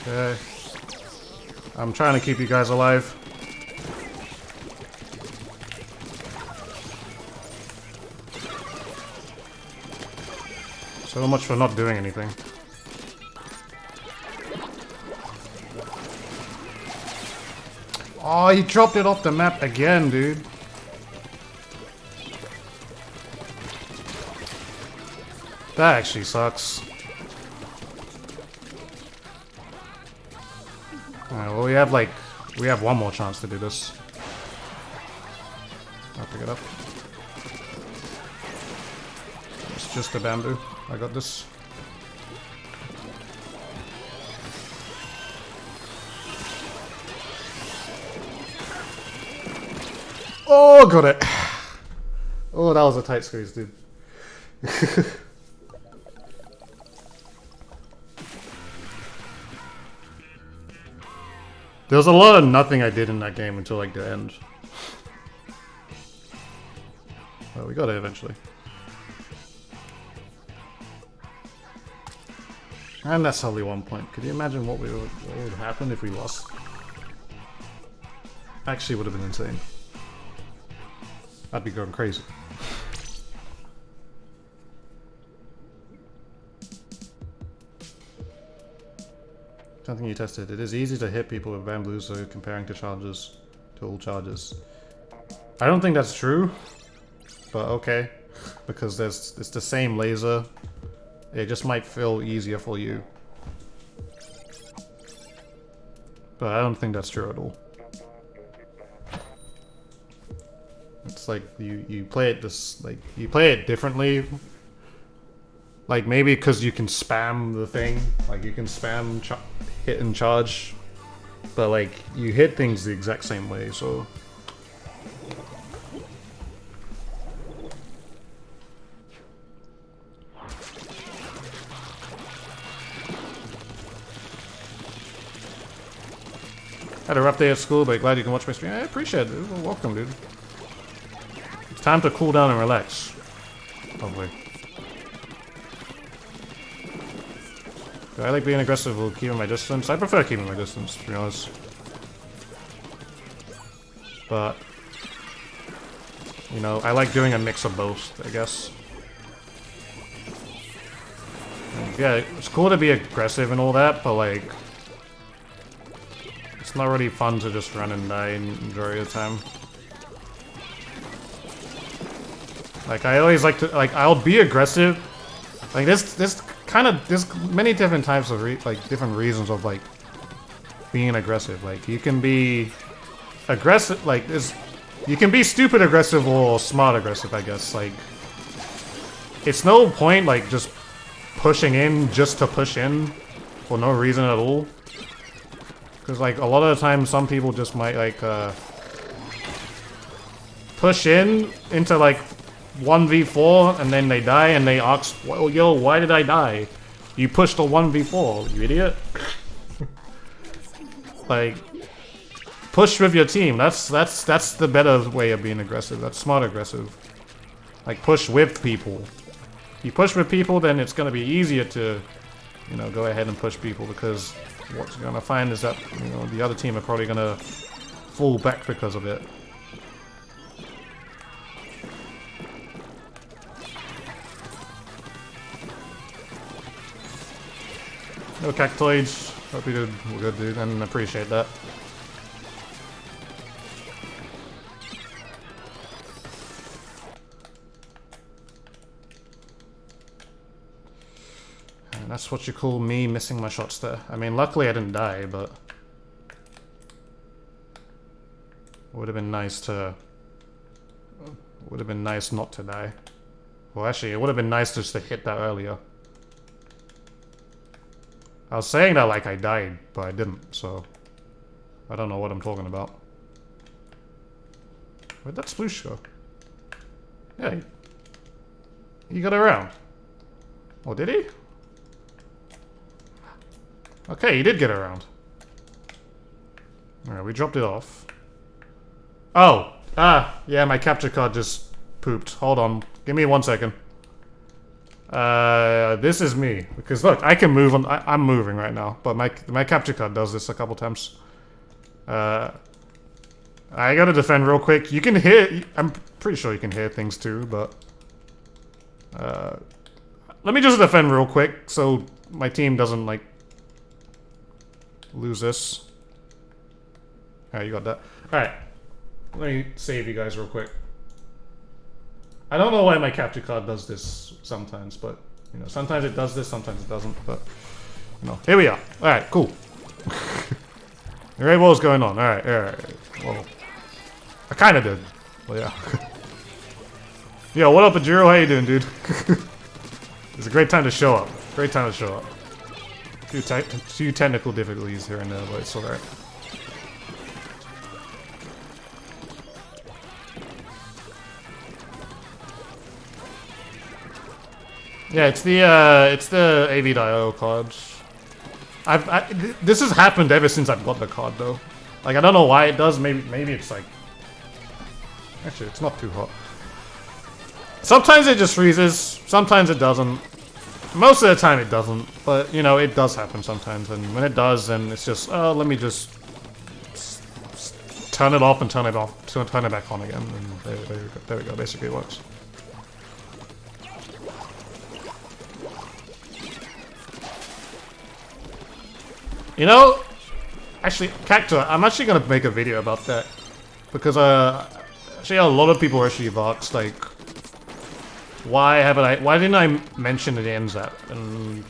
Okay. I'm trying to keep you guys alive. So much for not doing anything. Oh, he dropped it off the map again, dude. That actually sucks. Alright, well we have one more chance to do this. I'll pick it up. It's just a bamboo. I got this. Oh, got it. Oh, that was a tight squeeze, dude. There was a lot of nothing I did in that game until like the end. Well, we got it eventually. And that's only 1 point. Could you imagine what would happen if we lost? Actually, would have been insane. I'd be going crazy. Something you tested. It is easy to hit people with bamboos, so comparing to charges, to all charges. I don't think that's true, but okay, because it's the same laser. It just might feel easier for you, but I don't think that's true at all. It's like you play it you play it differently. Like maybe because you can spam the thing, like you can spam hit and charge, but like you hit things the exact same way, so. Had a rough day at school, but glad you can watch my stream. I appreciate it, dude. Well, welcome, dude. It's time to cool down and relax. Hopefully. Do I like being aggressive or keeping my distance? I prefer keeping my distance, to be honest. but you know, I like doing a mix of both, I guess. And yeah, it's cool to be aggressive and all that, but like, it's not really fun to just run and die majority of the time. Like, I always like to, like, I'll be aggressive. Like, there's many different types of, different reasons of, like, being aggressive. Like, you can be aggressive, like, you can be stupid aggressive or smart aggressive, I guess. Like, it's no point, like, just pushing in just to push in for no reason at all. Because, like, a lot of the time, some people just might, like, push into, like, 1v4 and then they die and they ask, well, yo, why did I die? You pushed a 1v4, you idiot. Like, push with your team. That's the better way of being aggressive. That's smart aggressive. Like, push with people. If you push with people, then it's gonna be easier to, you know, go ahead and push people, because what you're gonna find is that, you know, the other team are probably gonna fall back because of it. No cactoids. Hope you did good, dude, and appreciate that. And that's what you call me missing my shots there. I mean, luckily I didn't die, but would have been nice to. Would have been nice not to die. Well, actually, it would have been nice just to hit that earlier. I was saying that like I died, but I didn't, so I don't know what I'm talking about. Where'd that sploosh go? Yeah, he got around. Oh, did he? Okay, he did get around. Alright, we dropped it off. Oh! Yeah, my capture card just pooped. Hold on. Give me 1 second. This is me. Because look, I can move on. I'm moving right now, but my capture card does this a couple times. I gotta defend real quick. You can hear. I'm pretty sure you can hear things too, but let me just defend real quick so my team doesn't like lose this. Alright, you got that. Alright, let me save you guys real quick. I don't know why my capture card does this sometimes, but, you know, sometimes it does this, sometimes it doesn't, but, you know, here we are. Alright, cool. Alright, what was going on? Alright. Well, I kinda did. Well, yeah. Yo, what up, Ajiro? How you doing, dude? It's a great time to show up. Great time to show up. Few technical difficulties here and there, but it's alright. Yeah, it's the AV.io cards. This has happened ever since I've got the card though. Like, I don't know why it does. Maybe it's like, actually it's not too hot. Sometimes it just freezes. Sometimes it doesn't. Most of the time it doesn't. But you know, it does happen sometimes. And when it does, then it's just, oh, let me just turn it off and turn it back on again. And there we go. Basically it works. You know, actually, Cactus, I'm actually gonna make a video about that, because actually a lot of people actually have asked, like, why didn't I mention the NZAP? And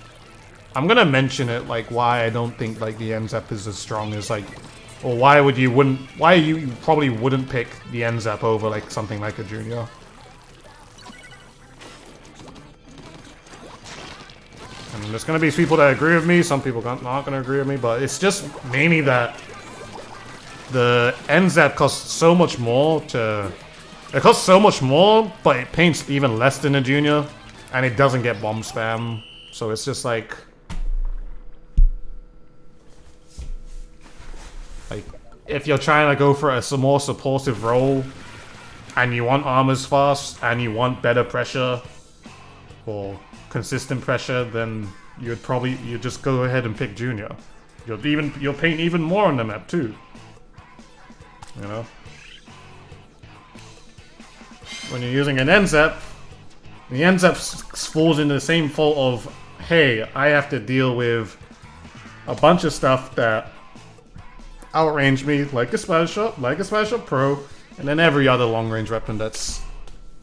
I'm gonna mention it, like, why I don't think like the NZAP is as strong as, like, or why you probably wouldn't pick the NZAP over like something like a Junior. And there's gonna be people that agree with me, some people not gonna agree with me, but it's just mainly that the NZAP costs so much more to... It costs so much more, but it paints even less than a Junior, and it doesn't get bomb spam, so it's just like... Like, if you're trying to go for a more supportive role, and you want armors fast, and you want better pressure, or consistent pressure, then you'd just go ahead and pick Junior. You'll paint even more on the map too. You know? when you're using an NZEP, the NZEP falls into the same fault of, hey, I have to deal with a bunch of stuff that outrange me, like a Splash Shot, like a Splash Shot Pro, and then every other long-range weapon that's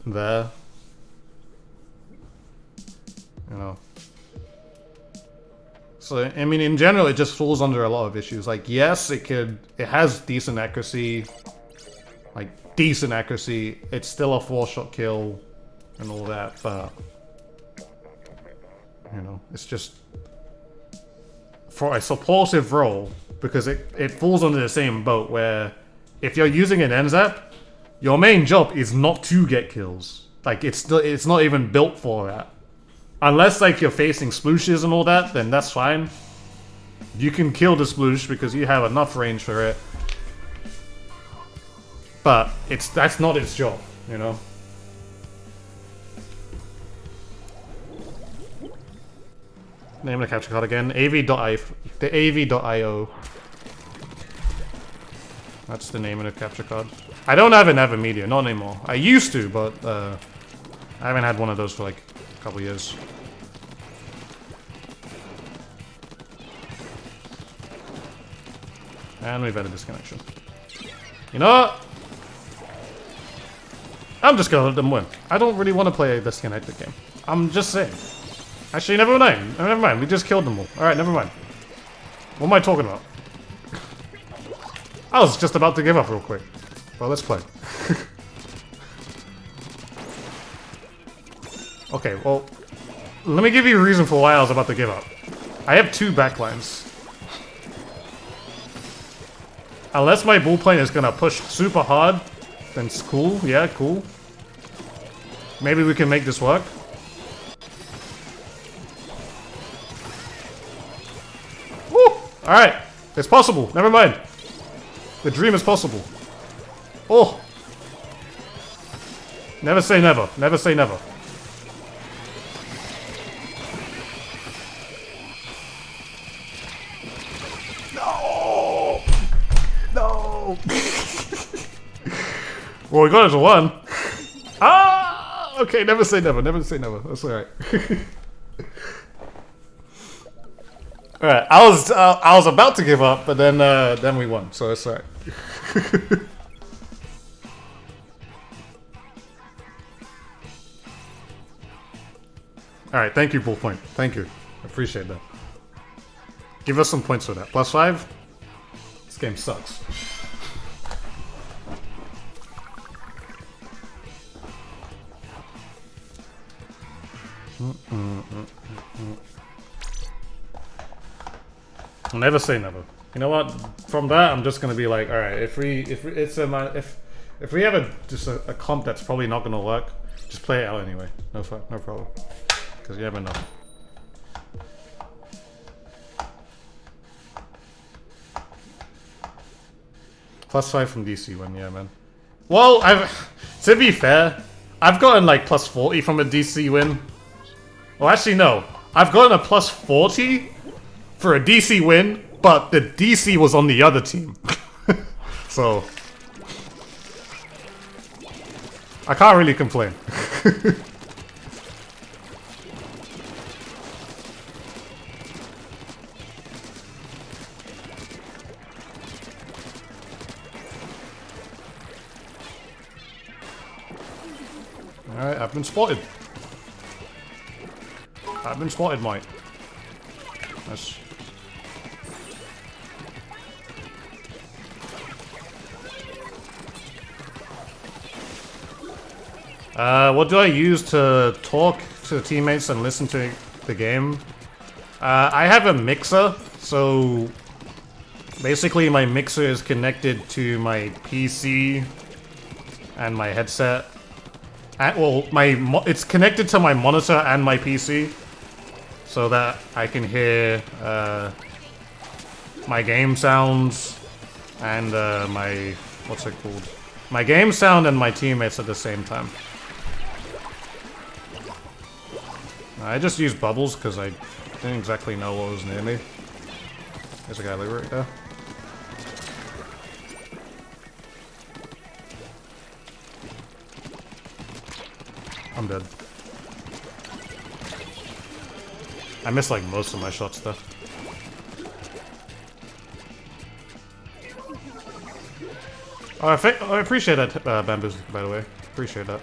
there. You know. So, I mean, in general, it just falls under a lot of issues. Like, yes, it has decent accuracy. Like, decent accuracy. It's still a 4-shot kill and all that, but... You know, it's just... For a suppulsive role, because it falls under the same boat where if you're using an NZAP, your main job is not to get kills. Like, it's not even built for that. Unless, like, you're facing splooshes and all that, then that's fine. You can kill the sploosh because you have enough range for it. But that's not its job, you know? Name of the capture card again. The AV.io. That's the name of the capture card. I don't have an Evermedia, not anymore. I used to, but I haven't had one of those for like a couple years. And we've had a disconnection. You know what? I'm just gonna let them win. I don't really want to play a disconnected game. I'm just saying. Actually, never mind. Never mind. We just killed them all. Alright, never mind. What am I talking about? I was just about to give up real quick. Well, let's play. Okay, well, let me give you a reason for why I was about to give up. I have 2 backlines. Unless my bull plane is gonna push super hard, then it's cool. Yeah, cool. Maybe we can make this work. Woo! Alright, it's possible. Never mind. The dream is possible. Oh! Never say never. Never say never. No! No! Well, we got it to 1. Ah! Okay, never say never. Never say never. That's alright. Alright, I was about to give up, but then we won, so it's alright. Alright, thank you, Bull Point. Thank you. I appreciate that. Give us some points for that. +5? This game sucks. Never say never. You know what? From that, I'm just gonna be like, all right. If we have just a comp that's probably not gonna work, just play it out anyway. No problem. Because you never know. +5 from DC win, yeah, man. Well, to be fair, I've gotten like +40 from a DC win. Well, actually, no. I've gotten a +40 for a DC win, but the DC was on the other team. So, I can't really complain. Alright, I've been spotted. I've been spotted, mate. That's... what do I use to talk to teammates and listen to the game? I have a mixer, so basically my mixer is connected to my PC and my headset. Well, it's connected to my monitor and my PC, so that I can hear my game sounds and my what's it called? My game sound and my teammates at the same time. I just used bubbles because I didn't exactly know what was near me. There's a guy right there. I'm dead. I missed like most of my shots though. Oh, I appreciate that, Bamboo, by the way. Appreciate that.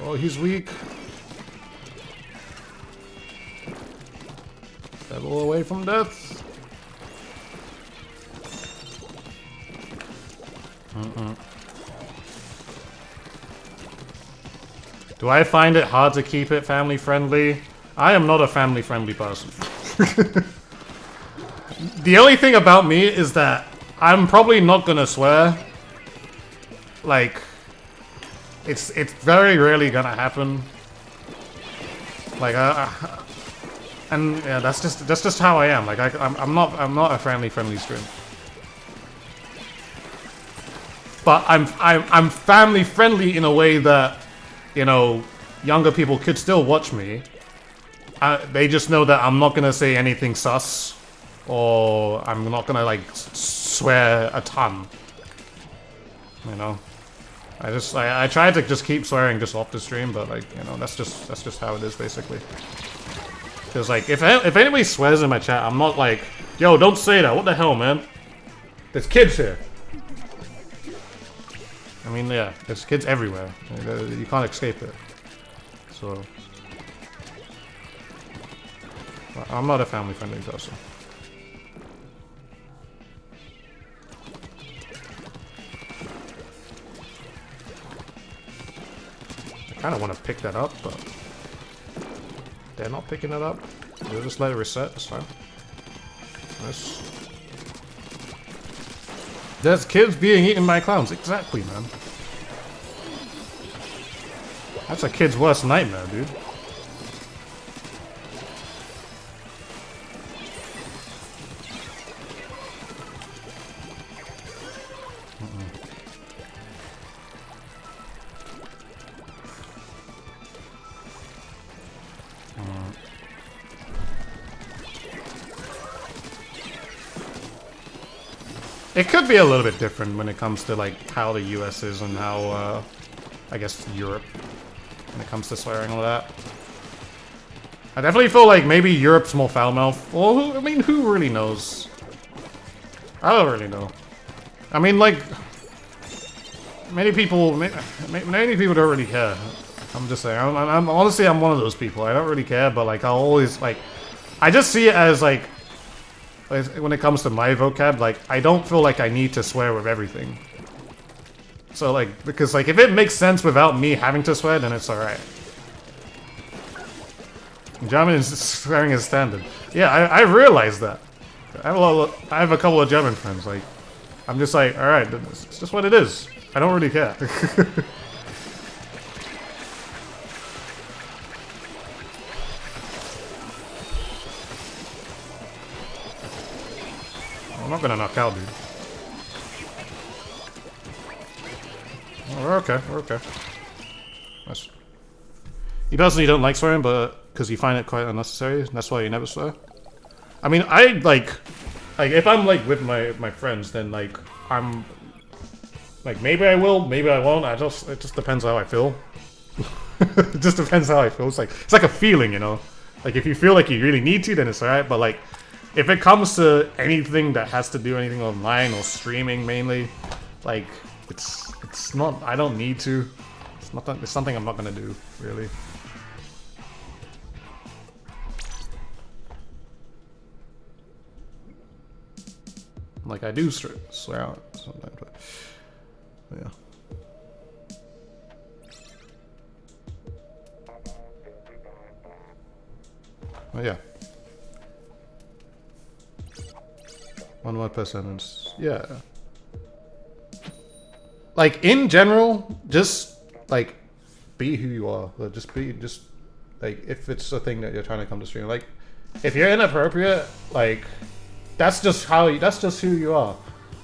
Oh, he's weak. Level away from death. Do I find it hard to keep it family friendly? I am not a family friendly person. The only thing about me is that I'm probably not gonna swear. Like, it's very rarely gonna happen. Like, and yeah, that's just how I am. Like, I'm not a family friendly stream. But I'm family friendly in a way that, you know, younger people could still watch me. They just know that I'm not gonna say anything sus, or I'm not gonna like swear a ton. You know, I try to just keep swearing just off the stream, but like, you know, that's just how it is basically. Because like if anybody swears in my chat, I'm not like, yo, don't say that. What the hell, man? There's kids here. I mean, yeah, there's kids everywhere. You can't escape it. So, I'm not a family-friendly person. I kind of want to pick that up, but they're not picking it up. We'll just let it reset. It's fine. Nice. There's kids being eaten by clowns. Exactly, man. That's a kid's worst nightmare, dude. It could be a little bit different when it comes to like how the US is and how I guess Europe when it comes to swearing and all that. I definitely feel like maybe Europe's more foul-mouthed. Well, I mean, who really knows? I don't really know. I mean, like, many people don't really care. I'm just saying. I'm honestly, I'm one of those people. I don't really care, but like, I'll always like, I just see it as like, when it comes to my vocab, like, I don't feel like I need to swear with everything. So, like, because, like, if it makes sense without me having to swear, then it's alright. German is swearing as standard. Yeah, I realize that. I have a couple of German friends, like, I'm just like, alright, it's just what it is. I don't really care. I'm not gonna knock out, dude. Oh, we're okay, we're okay. Nice. You personally don't like swearing, but because you find it quite unnecessary, that's why you never swear. I mean, I like if I'm like with my friends, then like I'm like maybe I will, maybe I won't. It just depends how I feel. It just depends how I feel. It's like a feeling, you know. Like if you feel like you really need to, then it's alright. But like, if it comes to anything that has to do anything online or streaming mainly, like it's not. I don't need to. It's not. It's something I'm not gonna do really. Like I do swear out sometimes, but yeah. Oh yeah. One word per sentence. Yeah. Like in general, just like be who you are. Like, just like if it's a thing that you're trying to come to stream. Like if you're inappropriate, like that's just who you are.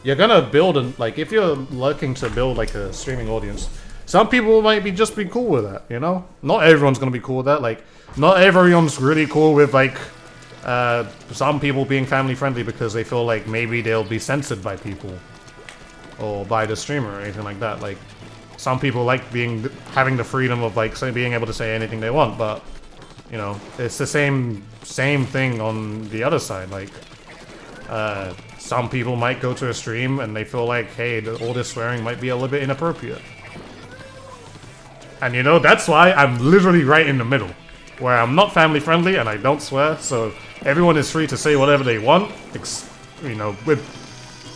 You're gonna build like if you're looking to build like a streaming audience, some people might just be cool with that, you know? Not everyone's gonna be cool with that. Like, not everyone's really cool with, like, some people being family friendly because they feel like maybe they'll be censored by people. Or by the streamer or anything like that. Like, some people like having the freedom of, like, being able to say anything they want, but, you know, it's the same thing on the other side. Like, some people might go to a stream and they feel like, hey, all this swearing might be a little bit inappropriate. And you know, that's why I'm literally right in the middle. Where I'm not family friendly and I don't swear, so everyone is free to say whatever they want. You know, with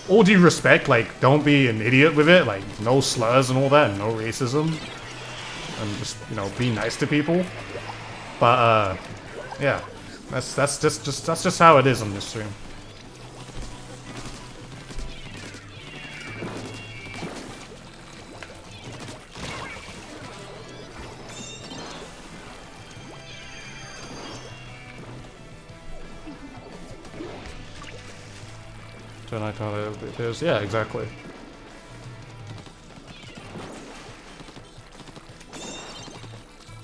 all due respect, like, don't be an idiot with it. Like, no slurs and all that, and no racism. And just, you know, be nice to people. But, yeah. That's just how it is on this stream. Yeah, exactly.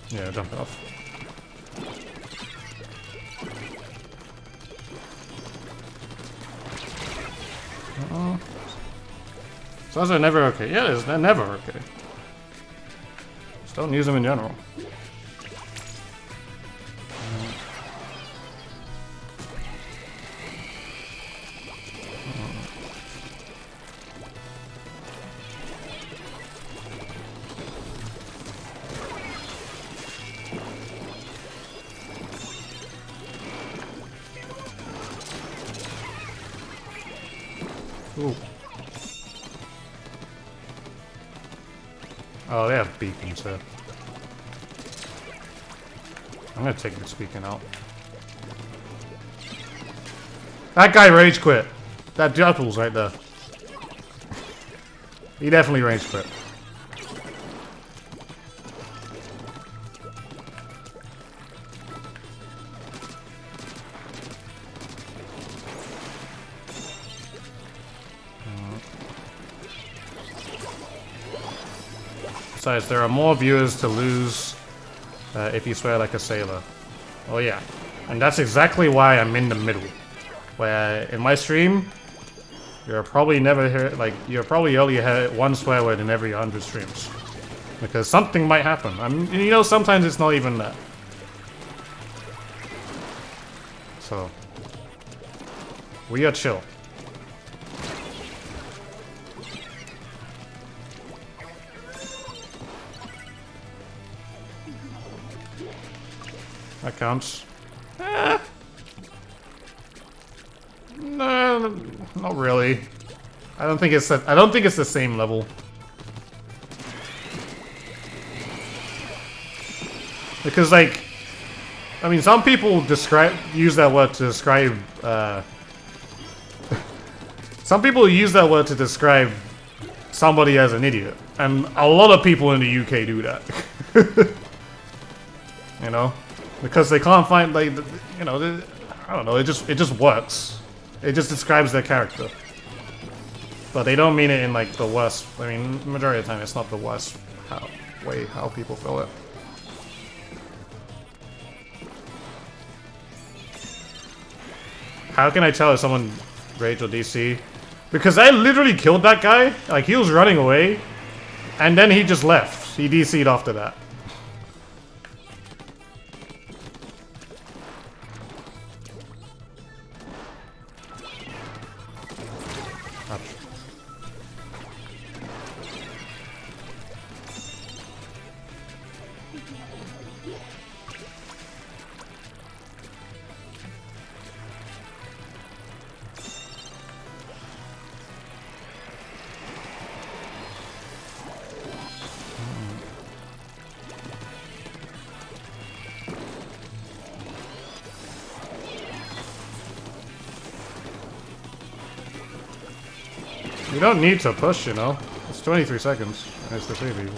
Yeah, jump it off. So those are never okay. Yeah, they're never okay. Just don't use them in general. Ooh. Oh, they have beacons here. I'm gonna take this beacon out. That guy rage quit. That Jupple's right there. He definitely rage quit. Besides, there are more viewers to lose if you swear like a sailor. Oh yeah. And that's exactly why I'm in the middle. Where in my stream, you're probably never heard, like, you're probably only heard one swear word in every 100 streams. Because something might happen. I mean, you know, sometimes it's not even that. So, we are chill. That counts. No, not really. I don't think it's the same level. Because, like, I mean, some people use that word to describe. Some people use that word to describe somebody as an idiot, and a lot of people in the UK do that. You know, because they can't find, like, you know, I don't know. It just works. It just describes their character. But they don't mean it in, like, the worst. I mean, majority of the time, it's not the worst way how people feel it. How can I tell if someone rage or DC? Because I literally killed that guy. Like, he was running away, and then he just left. He DC'd after that. You don't need to push, you know. It's 23 seconds, and it's the 3v.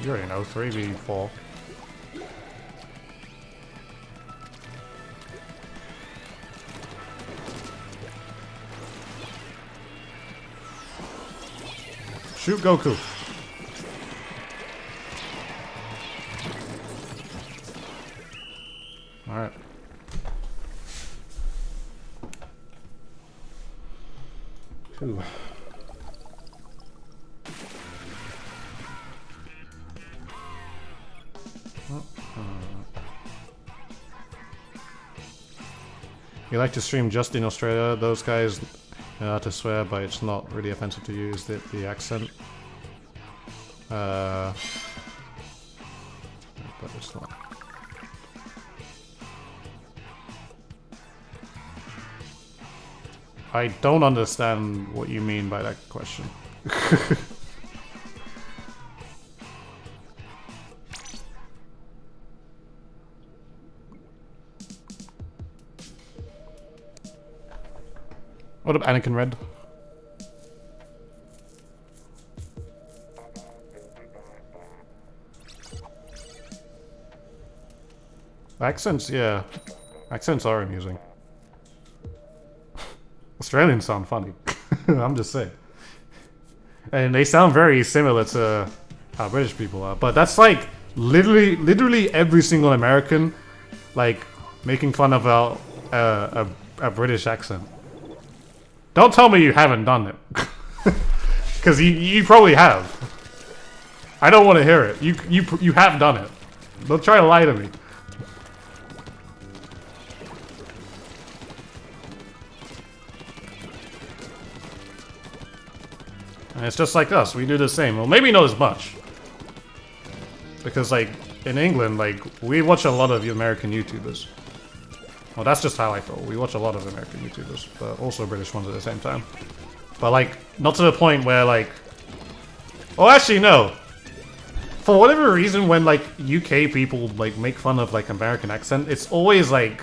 You already know, 3v4. Shoot Goku. Alright. Phew. You like to stream just in Australia? Those guys to swear, but it's not really offensive to use the accent. But it's not. I don't understand what you mean by that question. What up, Anakin Red? Accents, yeah. Accents are amusing. Australians sound funny. I'm just saying. And they sound very similar to how British people are. But that's like literally every single American like making fun of a British accent. Don't tell me you haven't done it. Because you probably have. I don't want to hear it. You have done it. Don't try to lie to me. And it's just like us. We do the same. Well, maybe not as much. Because, like, in England, like, we watch a lot of American YouTubers. Well, that's just how I feel. We watch a lot of American YouTubers, but also British ones at the same time. But, like, not to the point where, like... Oh, actually, no. For whatever reason, when, like, UK people, like, make fun of, like, American accent, it's always, like,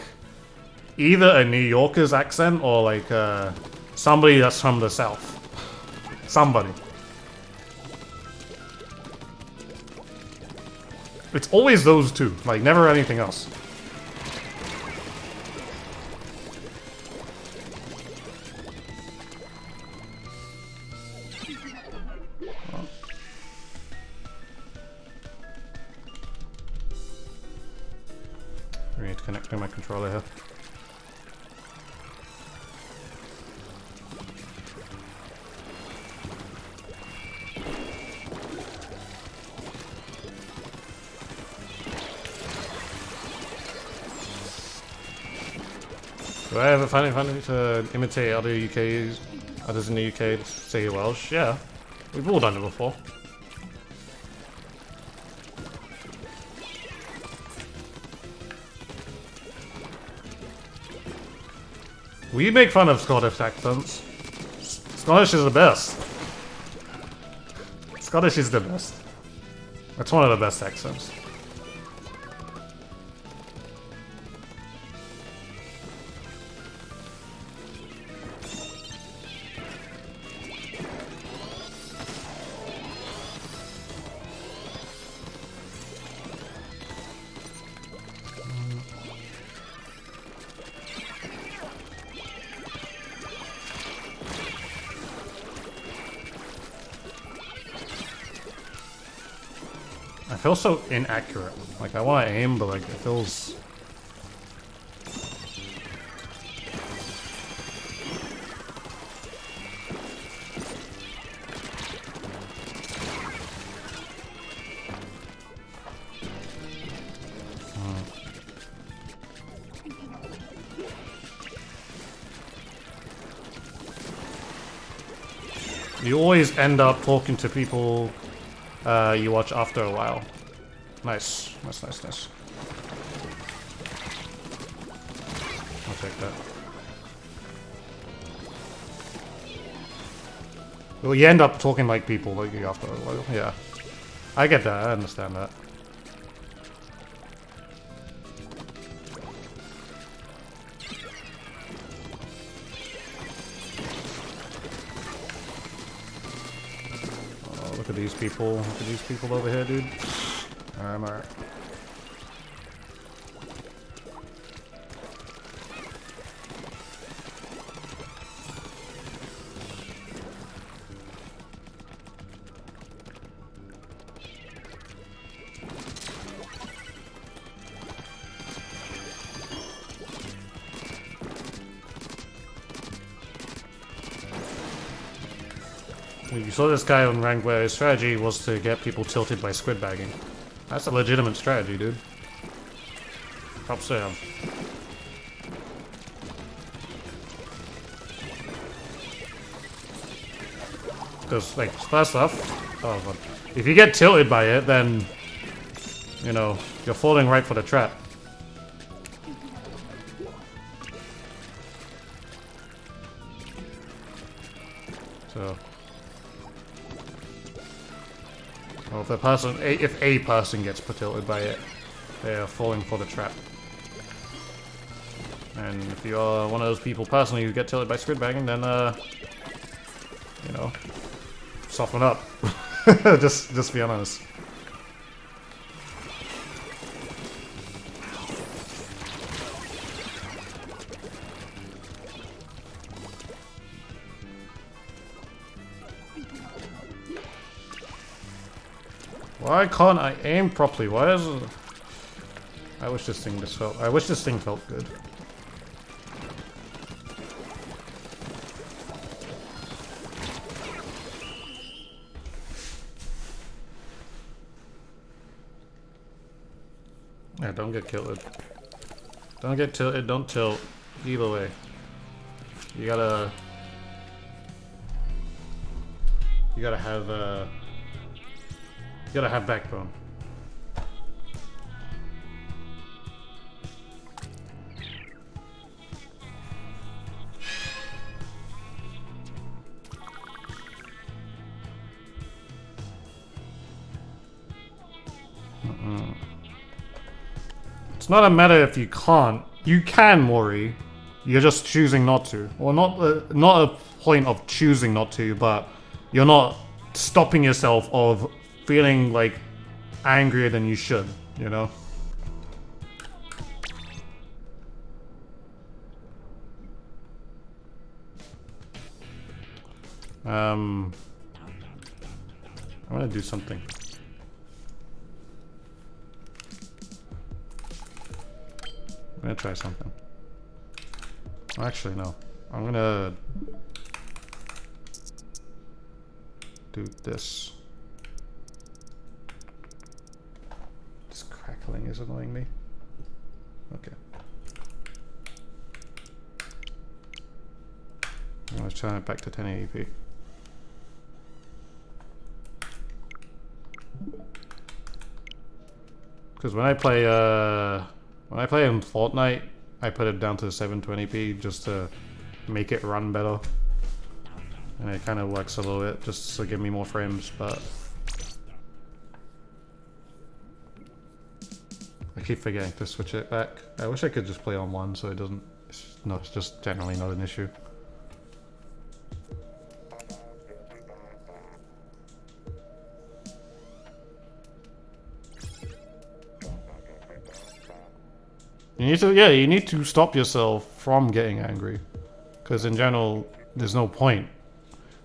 either a New Yorker's accent or, like, somebody that's from the South. Somebody. It's always those two, like, never anything else. I need to connect to my controller here. Do I ever find it funny to imitate others in the UK to say Welsh? Yeah, we've all done it before. We make fun of Scottish accents. Scottish is the best. Scottish is the best. It's one of the best accents. I feel so inaccurate. Like, I want to aim, but like, it feels... You always end up talking to people you watch after a while. Nice. Nice, nice, nice. I'll take that. Well, you end up talking like people like you after a while. Yeah. I get that. I understand that. Look at these people. Look at these people over here, dude. I'm alright. You saw this guy on rank where his strategy was to get people tilted by squid bagging. That's a legitimate strategy, dude. Props to him. Because, like, first off, oh god, if you get tilted by it, then, you know, you're falling right for the trap. So, well, if a person gets tilted by it, they are falling for the trap. And if you are one of those people personally who get tilted by squid bagging, then, you know, soften up. just be honest. Why can't I aim properly? Why is it... I wish this thing felt good. Yeah, don't get tilted. Don't get tilted, don't tilt. Either way. You gotta have backbone. It's not a matter if you can't. You can, Mori. You're just choosing not to. Well, not a point of choosing not to, but you're not stopping yourself of feeling like angrier than you should, you know? I'm gonna do something. I'm gonna try something. Actually, no. I'm gonna do this. This crackling is annoying me. Okay. I'm gonna turn it back to 1080p. Because when I play in Fortnite, I put it down to 720p just to make it run better. And it kind of works a little bit just to give me more frames, but I keep forgetting to switch it back. I wish I could just play on one so it doesn't... it's just generally not an issue. You need to stop yourself from getting angry. Because in general, there's no point.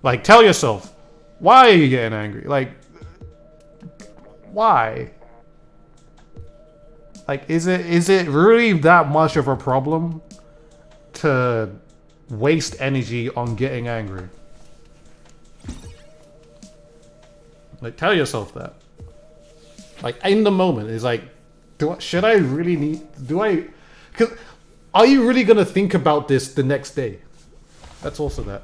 Like, tell yourself, why are you getting angry? Like, why? Like, is it really that much of a problem to waste energy on getting angry? Like, tell yourself that. Like, in the moment, it's like, should I really need... Because are you really going to think about this the next day? That's also that.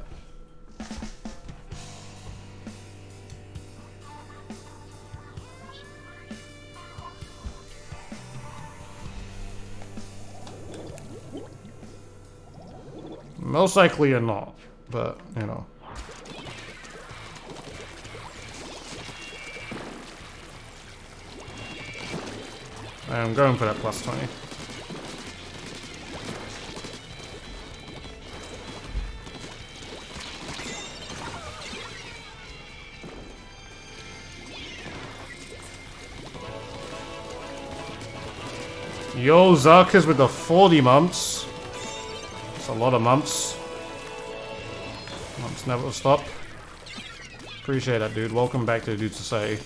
Most likely you're not, but, you know. I'm going for that plus 20. Yo, Zarkas with the 40 months. That's a lot of months. Months never stop. Appreciate that, dude. Welcome back to the Dude Society.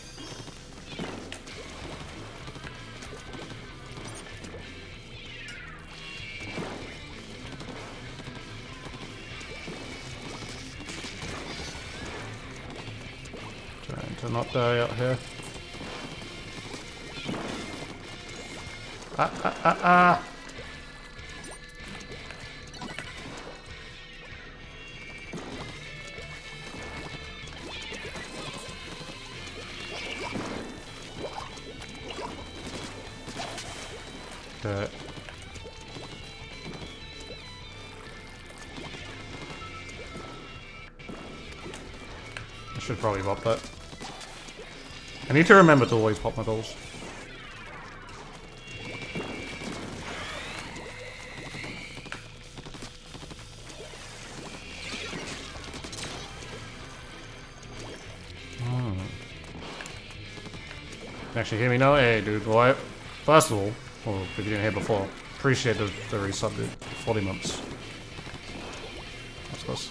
not die out here. Ah, ah, ah, ah! Okay. I should probably pop that. I need to remember to always pop my dolls. Actually, hear me now? Hey, dude. Well, first of all, well, if you didn't hear before, appreciate the resub, dude. 40 months. That's close.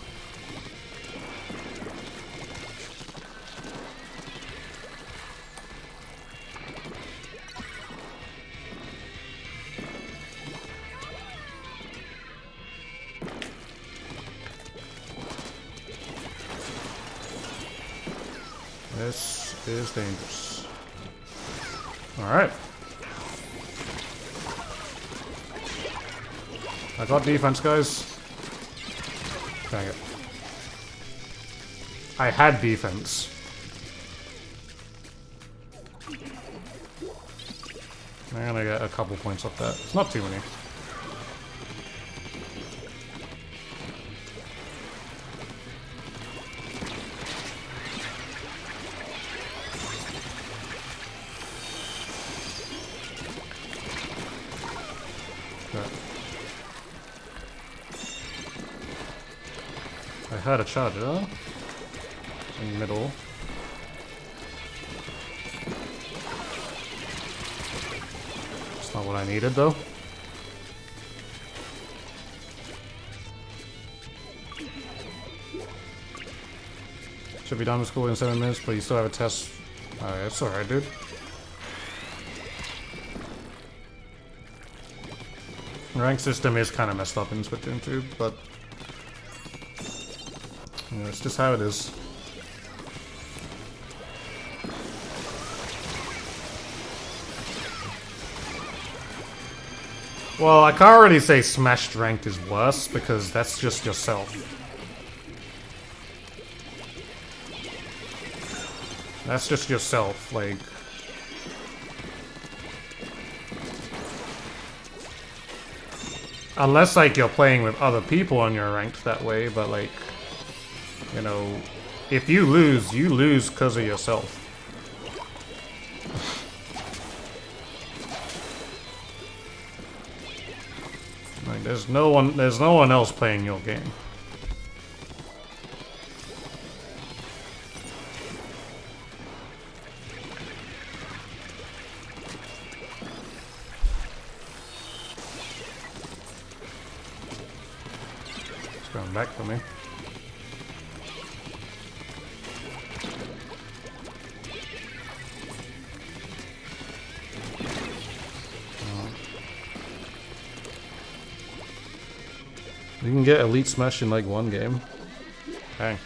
This is dangerous. Alright. I got defense, guys. Dang it. I had defense. I'm gonna get a couple points off that. It's not too many. I heard a charger in the middle. That's not what I needed, though. Should be done with school in 7 minutes, but you still have a test. Alright, it's alright, dude. The rank system is kind of messed up in Splatoon 2, but you know, it's just how it is. Well, I can't really say smashed ranked is worse, because that's just yourself. That's just yourself, like... Unless, like, you're playing with other people and you're ranked that way, but, like... You know, if you lose because of yourself. Like, there's no one else playing your game. It's going back for me. You can get Elite Smash in like one game. Dang.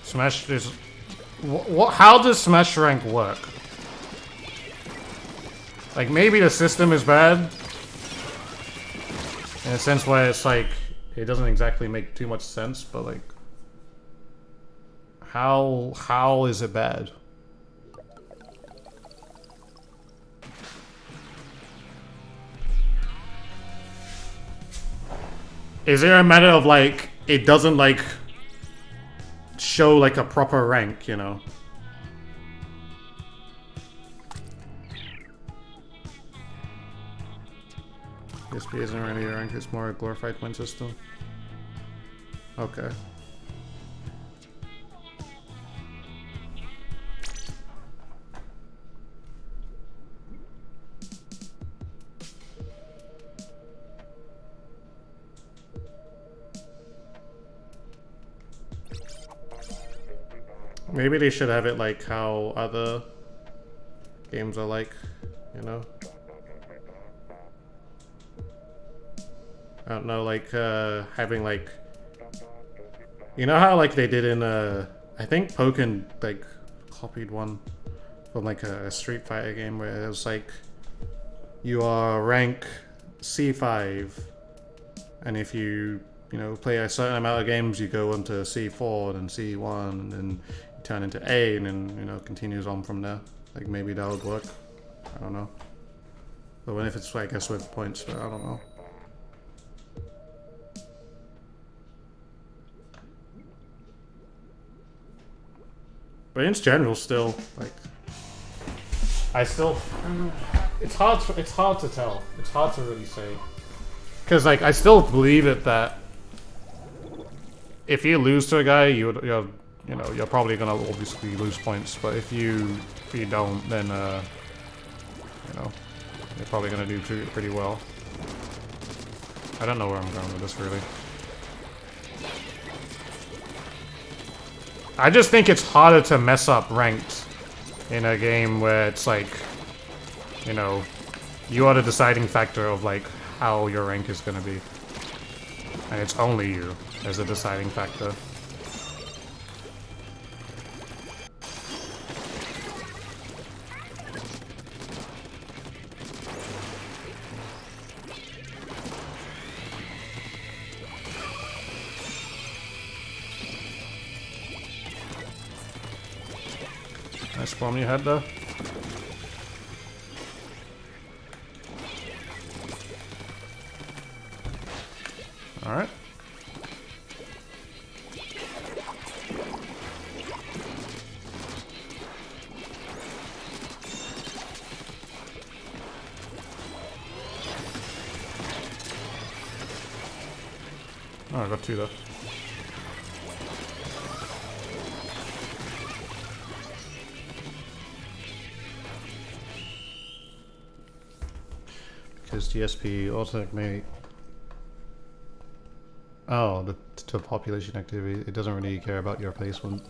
Smash is... What? How does Smash rank work? Like, maybe the system is bad, in a sense where it's like, it doesn't exactly make too much sense, but like, how is it bad? Is there a matter of like, it doesn't like, show like a proper rank, you know? PSP isn't really a rank, it's more a glorified point system. Okay. Maybe they should have it like how other games are like, you know? I don't know, like having like, you know how like they did in I think Pokken like copied one from like a Street Fighter game where it was like you are rank C5, and if you play a certain amount of games, you go into C4 and then C1 and then you turn into A, and then continues on from there. Like maybe that would work. I don't know. But what if it's, I guess, with points? But I don't know. But in general, still like it's hard to tell. It's hard to really say. Because like I still believe it that if you lose to a guy, you're probably gonna obviously lose points. But if you don't, then you're probably gonna do pretty well. I don't know where I'm going with this really. I just think it's harder to mess up ranked in a game where it's like, you are the deciding factor of like how your rank is gonna be. And it's only you as a deciding factor. Nice bomb you had there. Alright. Oh, I got two though. Because GSP also maybe. Oh, the population activity. It doesn't really care about your placement.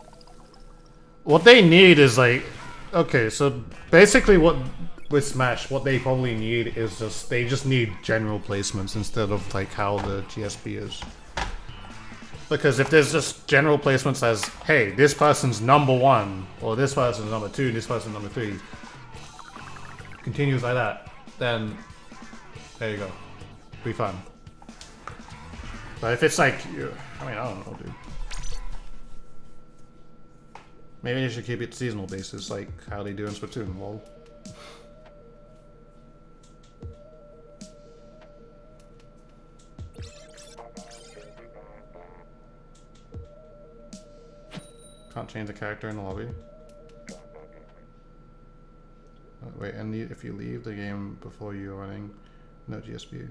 What they need is like, okay, so basically with Smash, what they probably need is they just need general placements instead of like how the GSP is. Because if there's just general placements as, hey, this person's #1, or this person's #2, this person's #3, continues like that, then there you go. Be fun. But if it's like, I don't know, dude. Maybe you should keep it seasonal basis, like how they do in Splatoon. Lol. Can't change the character in the lobby. Oh, wait, and if you leave the game before you're running, no GSP.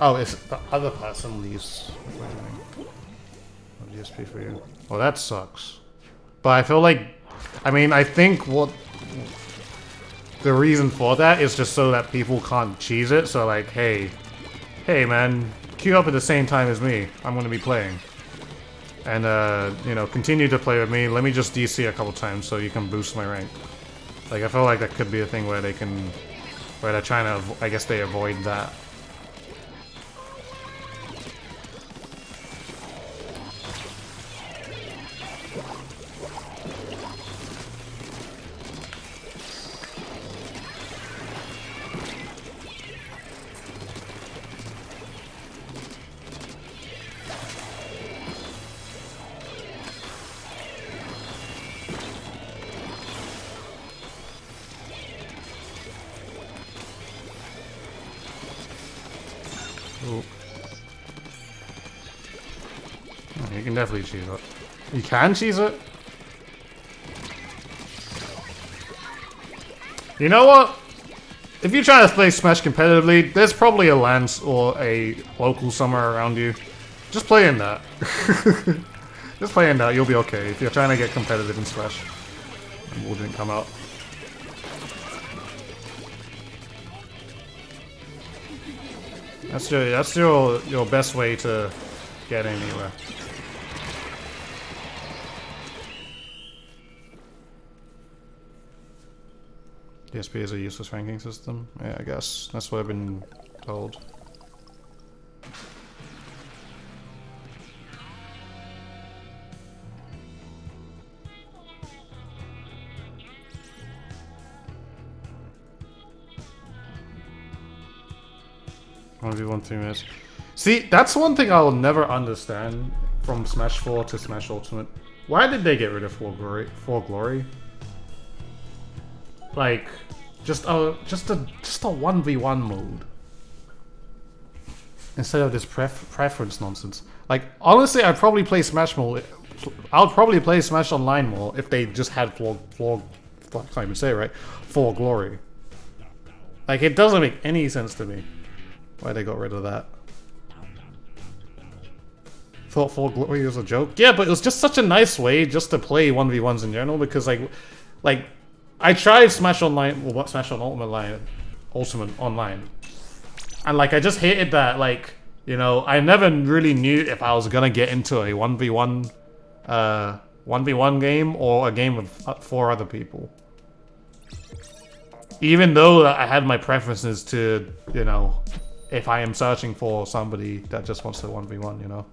Oh, it's the other person leaves. No GSP for you. Well, that sucks. But I feel like, I think what the reason for that is just so that people can't cheese it. So like, hey man, queue up at the same time as me. I'm gonna be playing. And continue to play with me. Let me just DC a couple times so you can boost my rank. Like, I feel like that could be a thing where they're trying to, I guess they avoid that. You can definitely cheese it. You can cheese it? You know what? If you try to play Smash competitively, there's probably a LAN or a local somewhere around you. Just play in that. Just play in that, you'll be okay. If you're trying to get competitive in Smash. And Wool didn't come out. That's your best way to get anywhere. DSP is a useless ranking system. Yeah, I guess that's what I've been told. 1v1 3 minutes. See, that's one thing I'll never understand from Smash 4 to Smash Ultimate. Why did they get rid of 4 Glory? Like, just a 1v1 mode instead of this preference nonsense. Like, honestly, I'd probably play Smash more. I'll probably play Smash Online more if they just had 4 can't even say it right. 4 Glory. Like, it doesn't make any sense to me why they got rid of that. Thought 4 Glory was a joke. Yeah, but it was just such a nice way just to play 1v1s in general, because like I tried Smash Online, well, Smash on Ultimate Online, and like I just hated that, like, you know, I never really knew if I was gonna get into a 1v1 game or a game with 4 other people. Even though I had my preferences to, you know, if I am searching for somebody that just wants to 1v1, you know.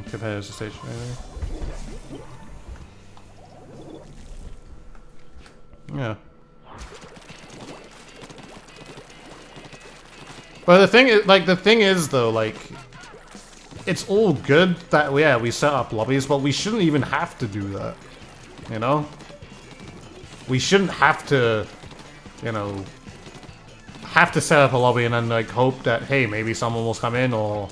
Compares the station maybe. Yeah. But the thing is though, like, it's all good that we set up lobbies, but we shouldn't even have to do that. You know? We shouldn't have to, you know, set up a lobby and then like hope that, hey, maybe someone will come in, or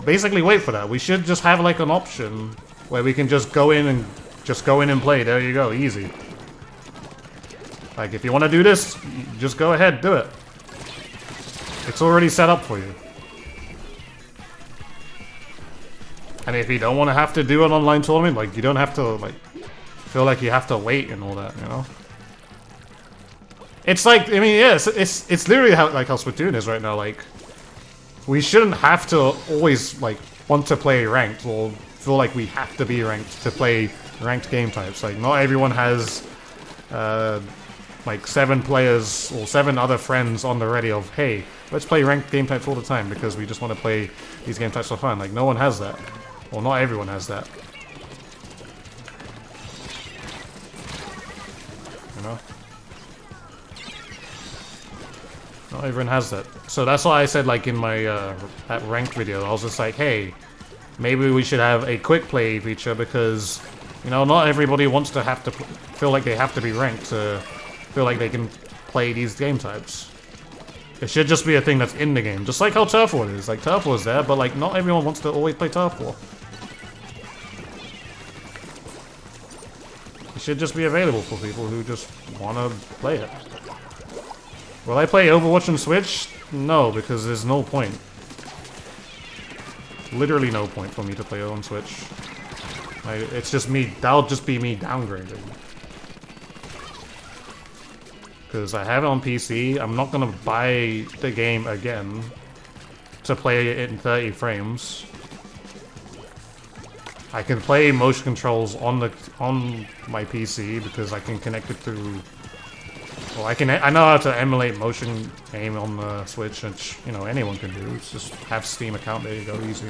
basically wait for that. We should just have like an option where we can just go in and play. There you go, easy. Like, if you want to do this, just go ahead, do it. It's already set up for you. And if you don't want to have to do an online tournament, like, you don't have to, like, feel like you have to wait and all that, you know? It's like, I mean, yeah, it's literally how Splatoon is right now, like, we shouldn't have to always, like, want to play ranked or feel like we have to be ranked to play ranked game types. Like, not everyone has, like, 7 players or 7 other friends on the ready of, hey, let's play ranked game types all the time because we just want to play these game types for fun. Like, no one has that. Well, not everyone has that. You know? Not everyone has that. So that's why I said, like, in my that ranked video, I was just like, hey, maybe we should have a quick play feature because, you know, not everybody wants to have to feel like they have to be ranked to feel like they can play these game types. It should just be a thing that's in the game, just like how Turf War is. Like, Turf War is there, but like not everyone wants to always play Turf War. It should just be available for people who just want to play it. Will I play Overwatch on Switch? No, because there's no point. Literally no point for me to play it on Switch. It's just me, that'll just be me downgrading. Because I have it on PC, I'm not gonna buy the game again to play it in 30 frames. I can play motion controls on my PC because I can connect it through. Well, I know how to emulate motion aim on the Switch, which, you know, anyone can do. It's just have Steam account, there you go, easy.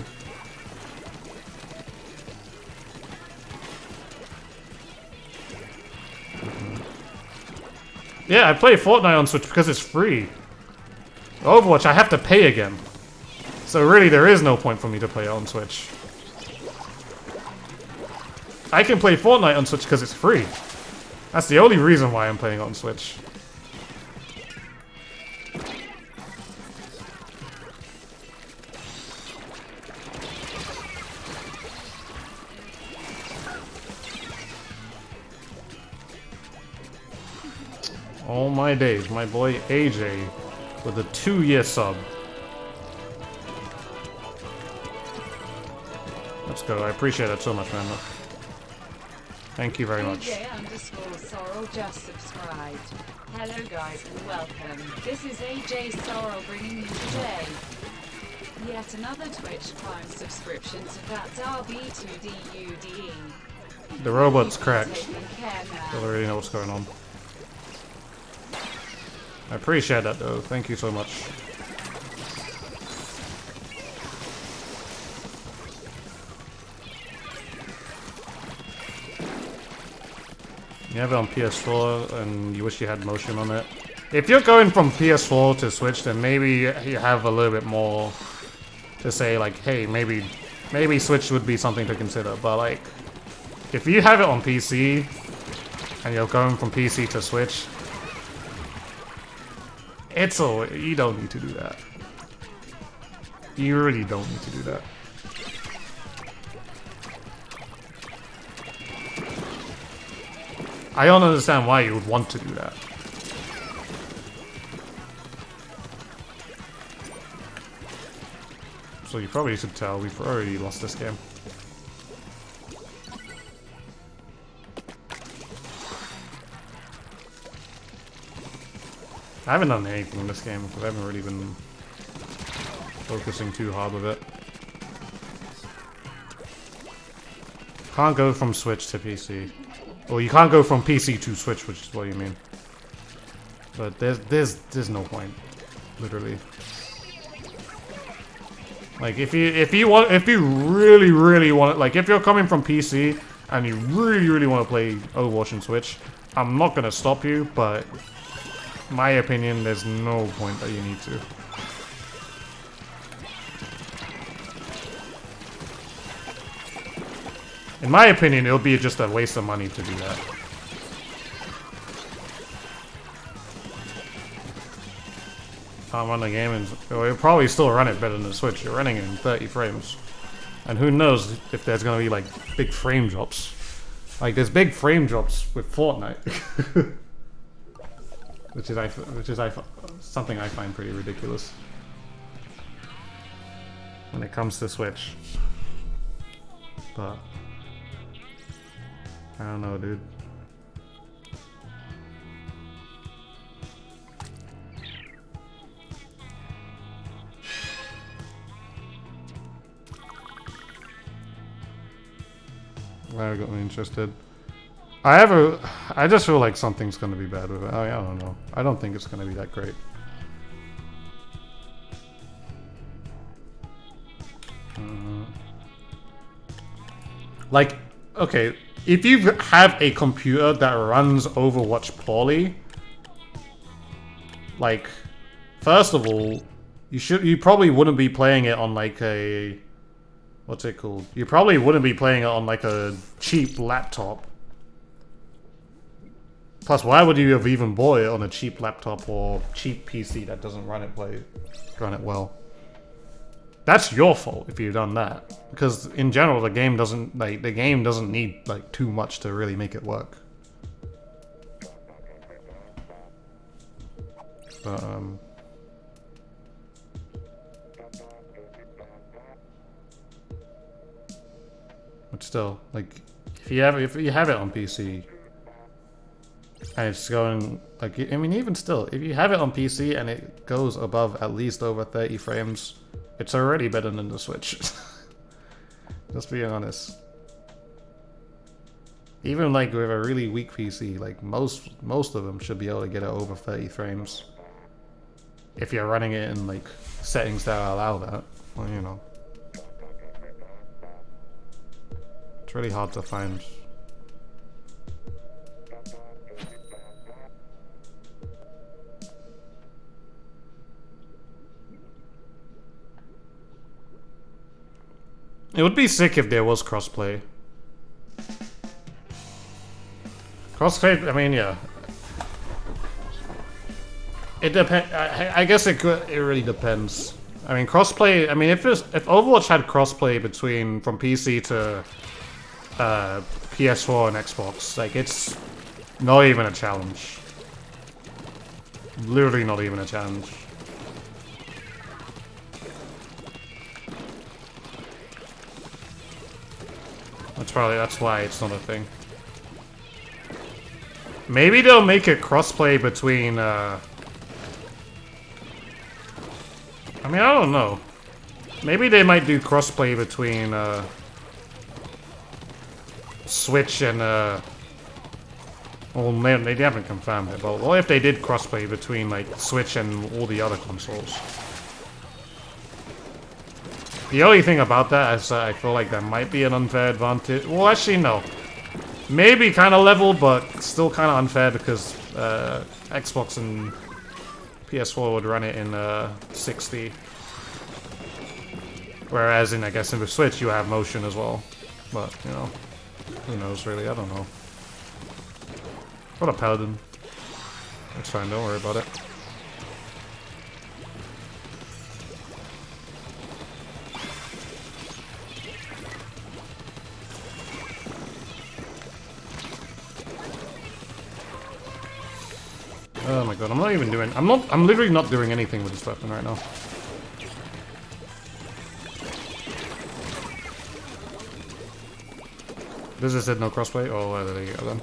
Yeah, I play Fortnite on Switch because it's free. Overwatch, I have to pay again. So really, there is no point for me to play it on Switch. I can play Fortnite on Switch because it's free. That's the only reason why I'm playing it on Switch. All my days, my boy AJ with a 2-year sub. Let's Go. I appreciate that so much, man. Thank you very much. AJ_Sorrel just subscribed. Hello guys and welcome. This is AJ Sorrel bringing you today yet another Twitch Prime subscription to ThatSrb2DUDE. The robot's cracked. Don't really know what's going on. I appreciate that though. Thank you so much. You have it on PS4 and you wish you had motion on it. If you're going from PS4 to Switch, then maybe you have a little bit more to say, like, hey, maybe Switch would be something to consider. But like, if you have it on PC and you're going from PC to Switch, you don't need to do that. You really don't need to do that. I don't understand why you would want to do that. So you probably should tell, we've already lost this game. I haven't done anything in this game because I haven't really been focusing too hard with it. Can't go from Switch to PC. Well, you can't go from PC to Switch, which is what you mean. But there's no point, literally. Like if you really want, like if you're coming from PC and you really want to play Overwatch and Switch, I'm not gonna stop you, but in my opinion, there's no point that you need to. In my opinion, it'll be just a waste of money to do that. Can't run the game, and well, you'll probably still run it better than the Switch. You're running it in 30 frames. And who knows if there's gonna be like big frame drops. Like there's big frame drops with Fortnite. which is something I find pretty ridiculous. When it comes to Switch. But I don't know, dude. That got me interested. I just feel like something's gonna be bad with it. I don't know. I don't think it's gonna be that great. Like, okay, if you have a computer that runs Overwatch poorly, like, first of all, you probably wouldn't be playing it on like a, what's it called? You probably wouldn't be playing it on like a cheap laptop. Plus, why would you have even bought it on a cheap laptop or cheap PC that doesn't run it well? That's your fault if you've done that, because in general the game doesn't need like too much to really make it work. But still, like if you have it on PC and it's going like, I mean, even still, if you have it on PC and it goes above at least over 30 frames. It's already better than the Switch. Just being honest. Even like with a really weak PC, like most of them should be able to get it over 30 frames. If you're running it in like settings that allow that, well, you know. It's really hard to find. It would be sick if there was crossplay. Crossplay, I mean, yeah. It depends. I guess it really depends. I mean, crossplay. I mean, if Overwatch had crossplay from PC to PS4 and Xbox, like it's not even a challenge. Literally not even a challenge. That's why it's not a thing. Maybe they'll make it crossplay between, I mean, I don't know. Maybe they might do crossplay between, Switch and, well, they haven't confirmed it, but what if they did crossplay between, like, Switch and all the other consoles? The only thing about that is I feel like that might be an unfair advantage. Well, actually, no. Maybe kind of level, but still kind of unfair because Xbox and PS4 would run it in 60. Whereas I guess in the Switch you have motion as well. But, you know, who knows really, I don't know. What a paladin. It's fine, don't worry about it. Oh my god, I'm not even doing... I'm literally not doing anything with this weapon right now. Does this said no crossplay? Oh, there you go then.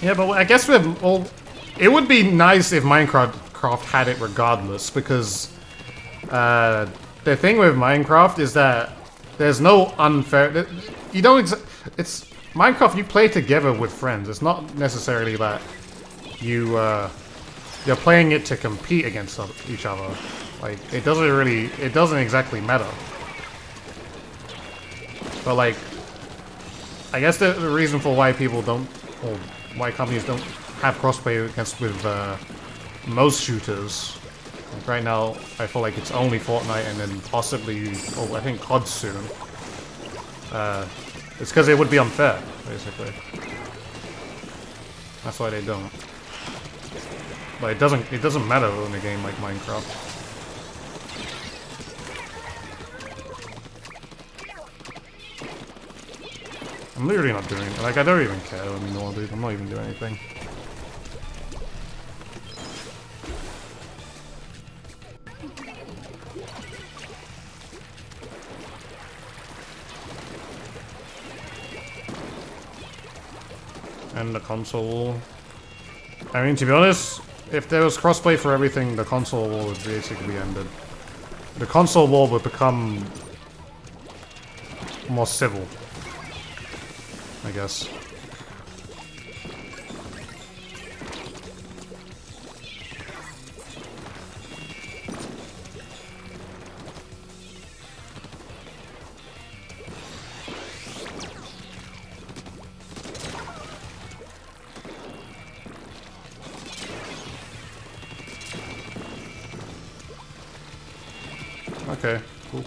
Yeah, but I guess well, it would be nice if Minecraft had it regardless, because the thing with Minecraft is that there's no unfair. You don't. It's Minecraft. You play together with friends. It's not necessarily that you're playing it to compete against each other. Like it doesn't exactly matter. But like, I guess the reason for why people don't, or why companies don't have crossplay with most shooters. Like right now, I feel like it's only Fortnite and then possibly, I think COD soon. It's because it would be unfair, basically. That's why they don't. But it doesn't matter in a game like Minecraft. I'm literally not doing it. Like, I don't even care anymore, dude. I'm not even doing anything. And the console. I mean, to be honest, if there was crossplay for everything, the console war would basically be ended. The console war would become more civil, I guess. Okay, cool.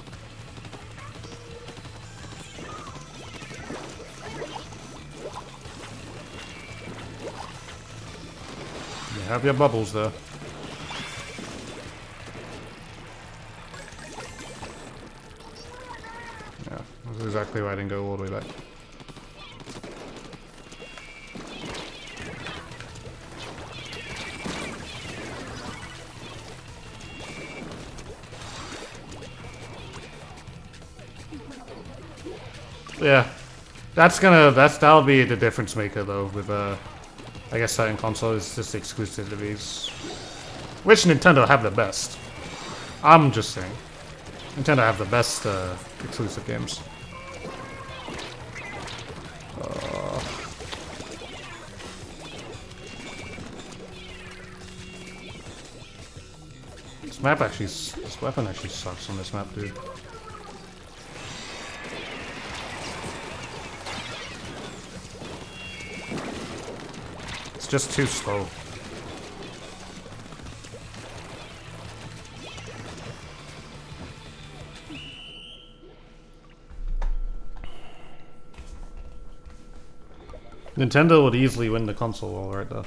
You have your bubbles there. Yeah, that's exactly why I didn't go all the way back. Yeah, that'll be the difference maker though with I guess certain consoles, just exclusivities, which Nintendo have the best. I'm just saying, Nintendo have the best exclusive games. This weapon actually sucks on this map, dude. It's just too slow. Nintendo would easily win the console war right there.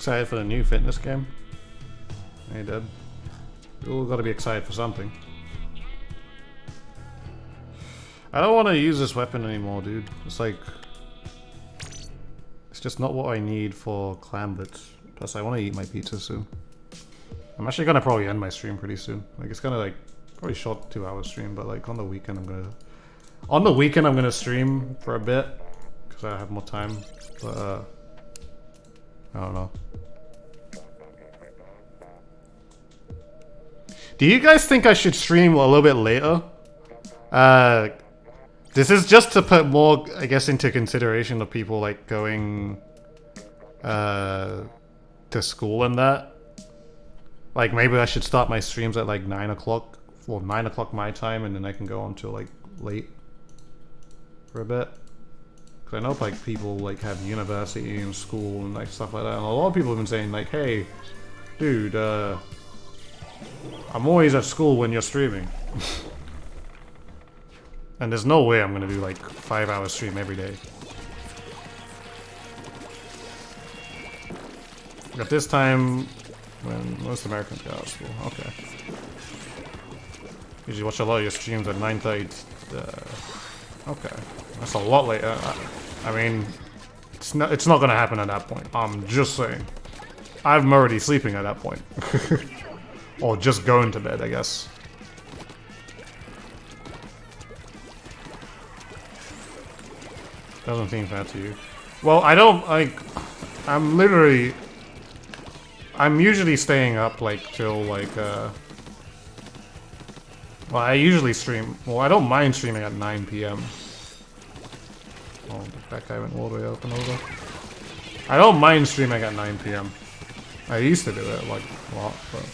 excited for the new fitness game? Hey, Dad. You all gotta be excited for something. I don't want to use this weapon anymore, dude. It's like... It's just not what I need for clam bits. Plus, I want to eat my pizza soon. I'm actually gonna probably end my stream pretty soon. Like, it's gonna like... Probably short 2-hour stream, but like on the weekend I'm gonna... On the weekend I'm gonna stream for a bit. Because I have more time. But, I don't know. Do you guys think I should stream a little bit later? This is just to put more, I guess, into consideration of people like going to school and that. Like maybe I should start my streams at like 9 o'clock, or 9 o'clock my time, and then I can go on till like late for a bit. Cause I know like people like have university and school and like stuff like that, and a lot of people have been saying like, hey, dude, I'm always at school when you're streaming. And there's no way I'm gonna do like 5-hour stream every day. At this time, when most Americans get out of school, okay. Usually watch a lot of your streams at 9:30. Okay, that's a lot later. I mean, it's not gonna happen at that point. I'm just saying. I'm already sleeping at that point. Or just going to bed, I guess. Doesn't seem fair to you. Well, I don't, like... I'm usually staying up, like, till, like, Well, I usually stream... Well, I don't mind streaming at 9 PM. Oh, that guy went all the way up and over. I don't mind streaming at 9 PM. I used to do it, like, a lot, but...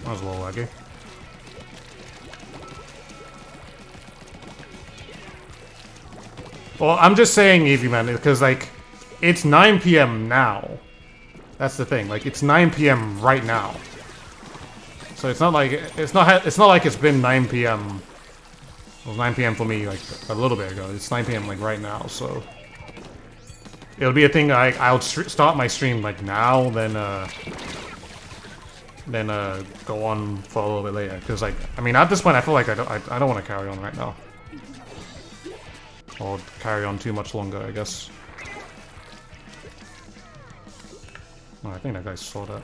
That was a little laggy. Well, I'm just saying, Evie Man, because like, it's 9 PM now. That's the thing. Like, it's 9 PM right now. So it's not like it's not like it's been 9 PM. Well, 9 PM for me like a little bit ago. It's 9 PM like right now. So it'll be a thing. I'll start my stream like now, then go on for a little bit later. Because like, I mean, at this point, I feel like I don't want to carry on right now, or carry on too much longer, I guess. Oh, I think that guy saw that.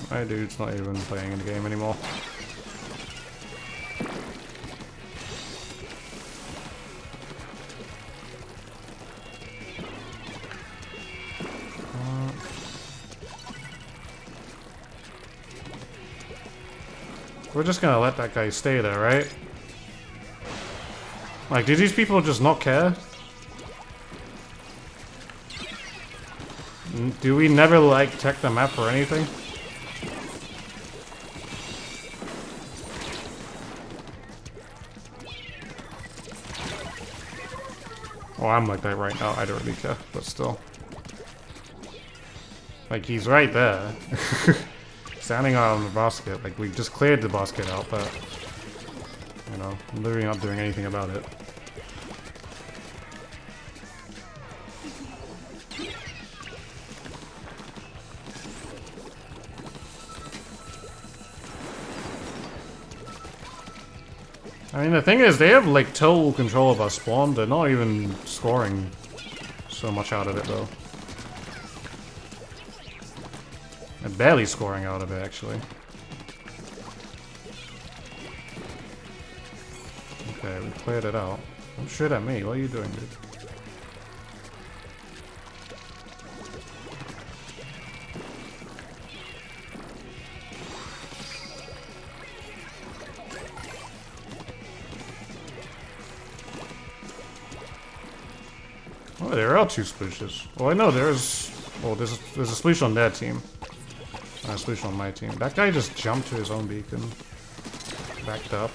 My dude's not even playing in the game anymore. We're just gonna let that guy stay there, right? Like, do these people just not care? Do we never, like, check the map or anything? Well, I'm like that right now. I don't really care, but still. Like, he's right there. Standing on the basket. Like, we just cleared the basket out, but... You know, I'm literally not doing anything about it. I mean, the thing is, they have, like, total control of our spawn. They're not even scoring so much out of it, though. They're barely scoring out of it, actually. Okay, we cleared it out. Don't shoot at me. What are you doing, dude? Oh, there are two splooshes. Well, I know there's... Oh, there's a solution on their team. And a solution on my team. That guy just jumped to his own beacon. Backed up.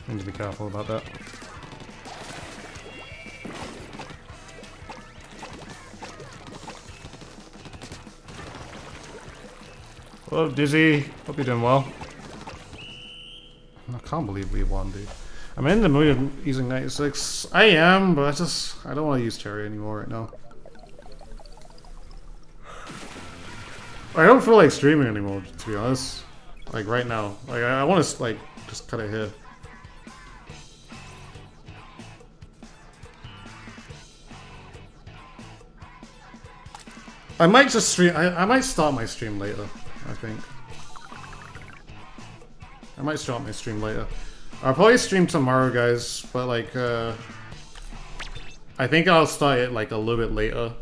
Need to be careful about that. Hello, Dizzy. Hope you're doing well. I can't believe we won, dude. I'm in the mood of using 96. I am, but I don't want to use Cherry anymore right now. I don't feel like streaming anymore, to be honest. Like right now. Like I want to like just cut it here. I might just stream. I might start my stream later. I think I might start my stream later. I'll probably stream tomorrow, guys. But like, I think I'll start it like a little bit later.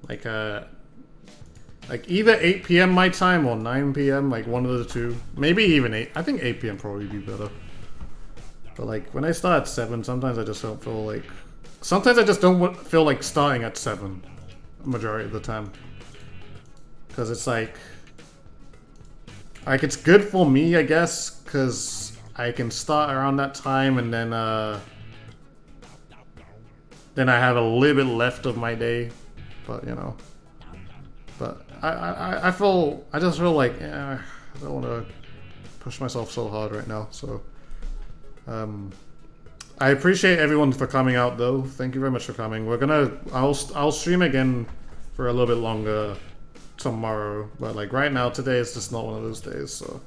Like either 8 p.m. my time or 9 p.m. Like one of the two. Maybe even 8. I think 8 p.m. probably be better. But like when I start at 7, sometimes I just don't feel like. Sometimes I just don't feel like starting at 7. Majority of the time, because it's like it's good for me, I guess, because I can start around that time, and then I have a little bit left of my day, but you know, but I just feel like I don't want to push myself so hard right now, so I appreciate everyone for coming out, though. Thank you very much for coming. I'll stream again for a little bit longer tomorrow, but like right now, today is just not one of those days. So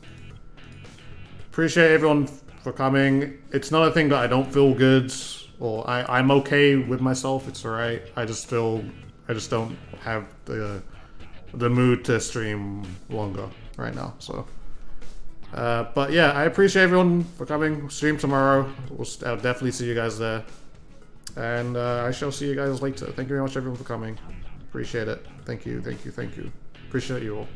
appreciate everyone for coming. It's not a thing that I don't feel good or I'm okay with myself. It's alright. I just don't have the mood to stream longer right now. So. But yeah, I appreciate everyone for coming. Stream tomorrow. I'll definitely see you guys there. And I shall see you guys later. Thank you very much, everyone, for coming. Appreciate it. Thank you, thank you, thank you. Appreciate you all.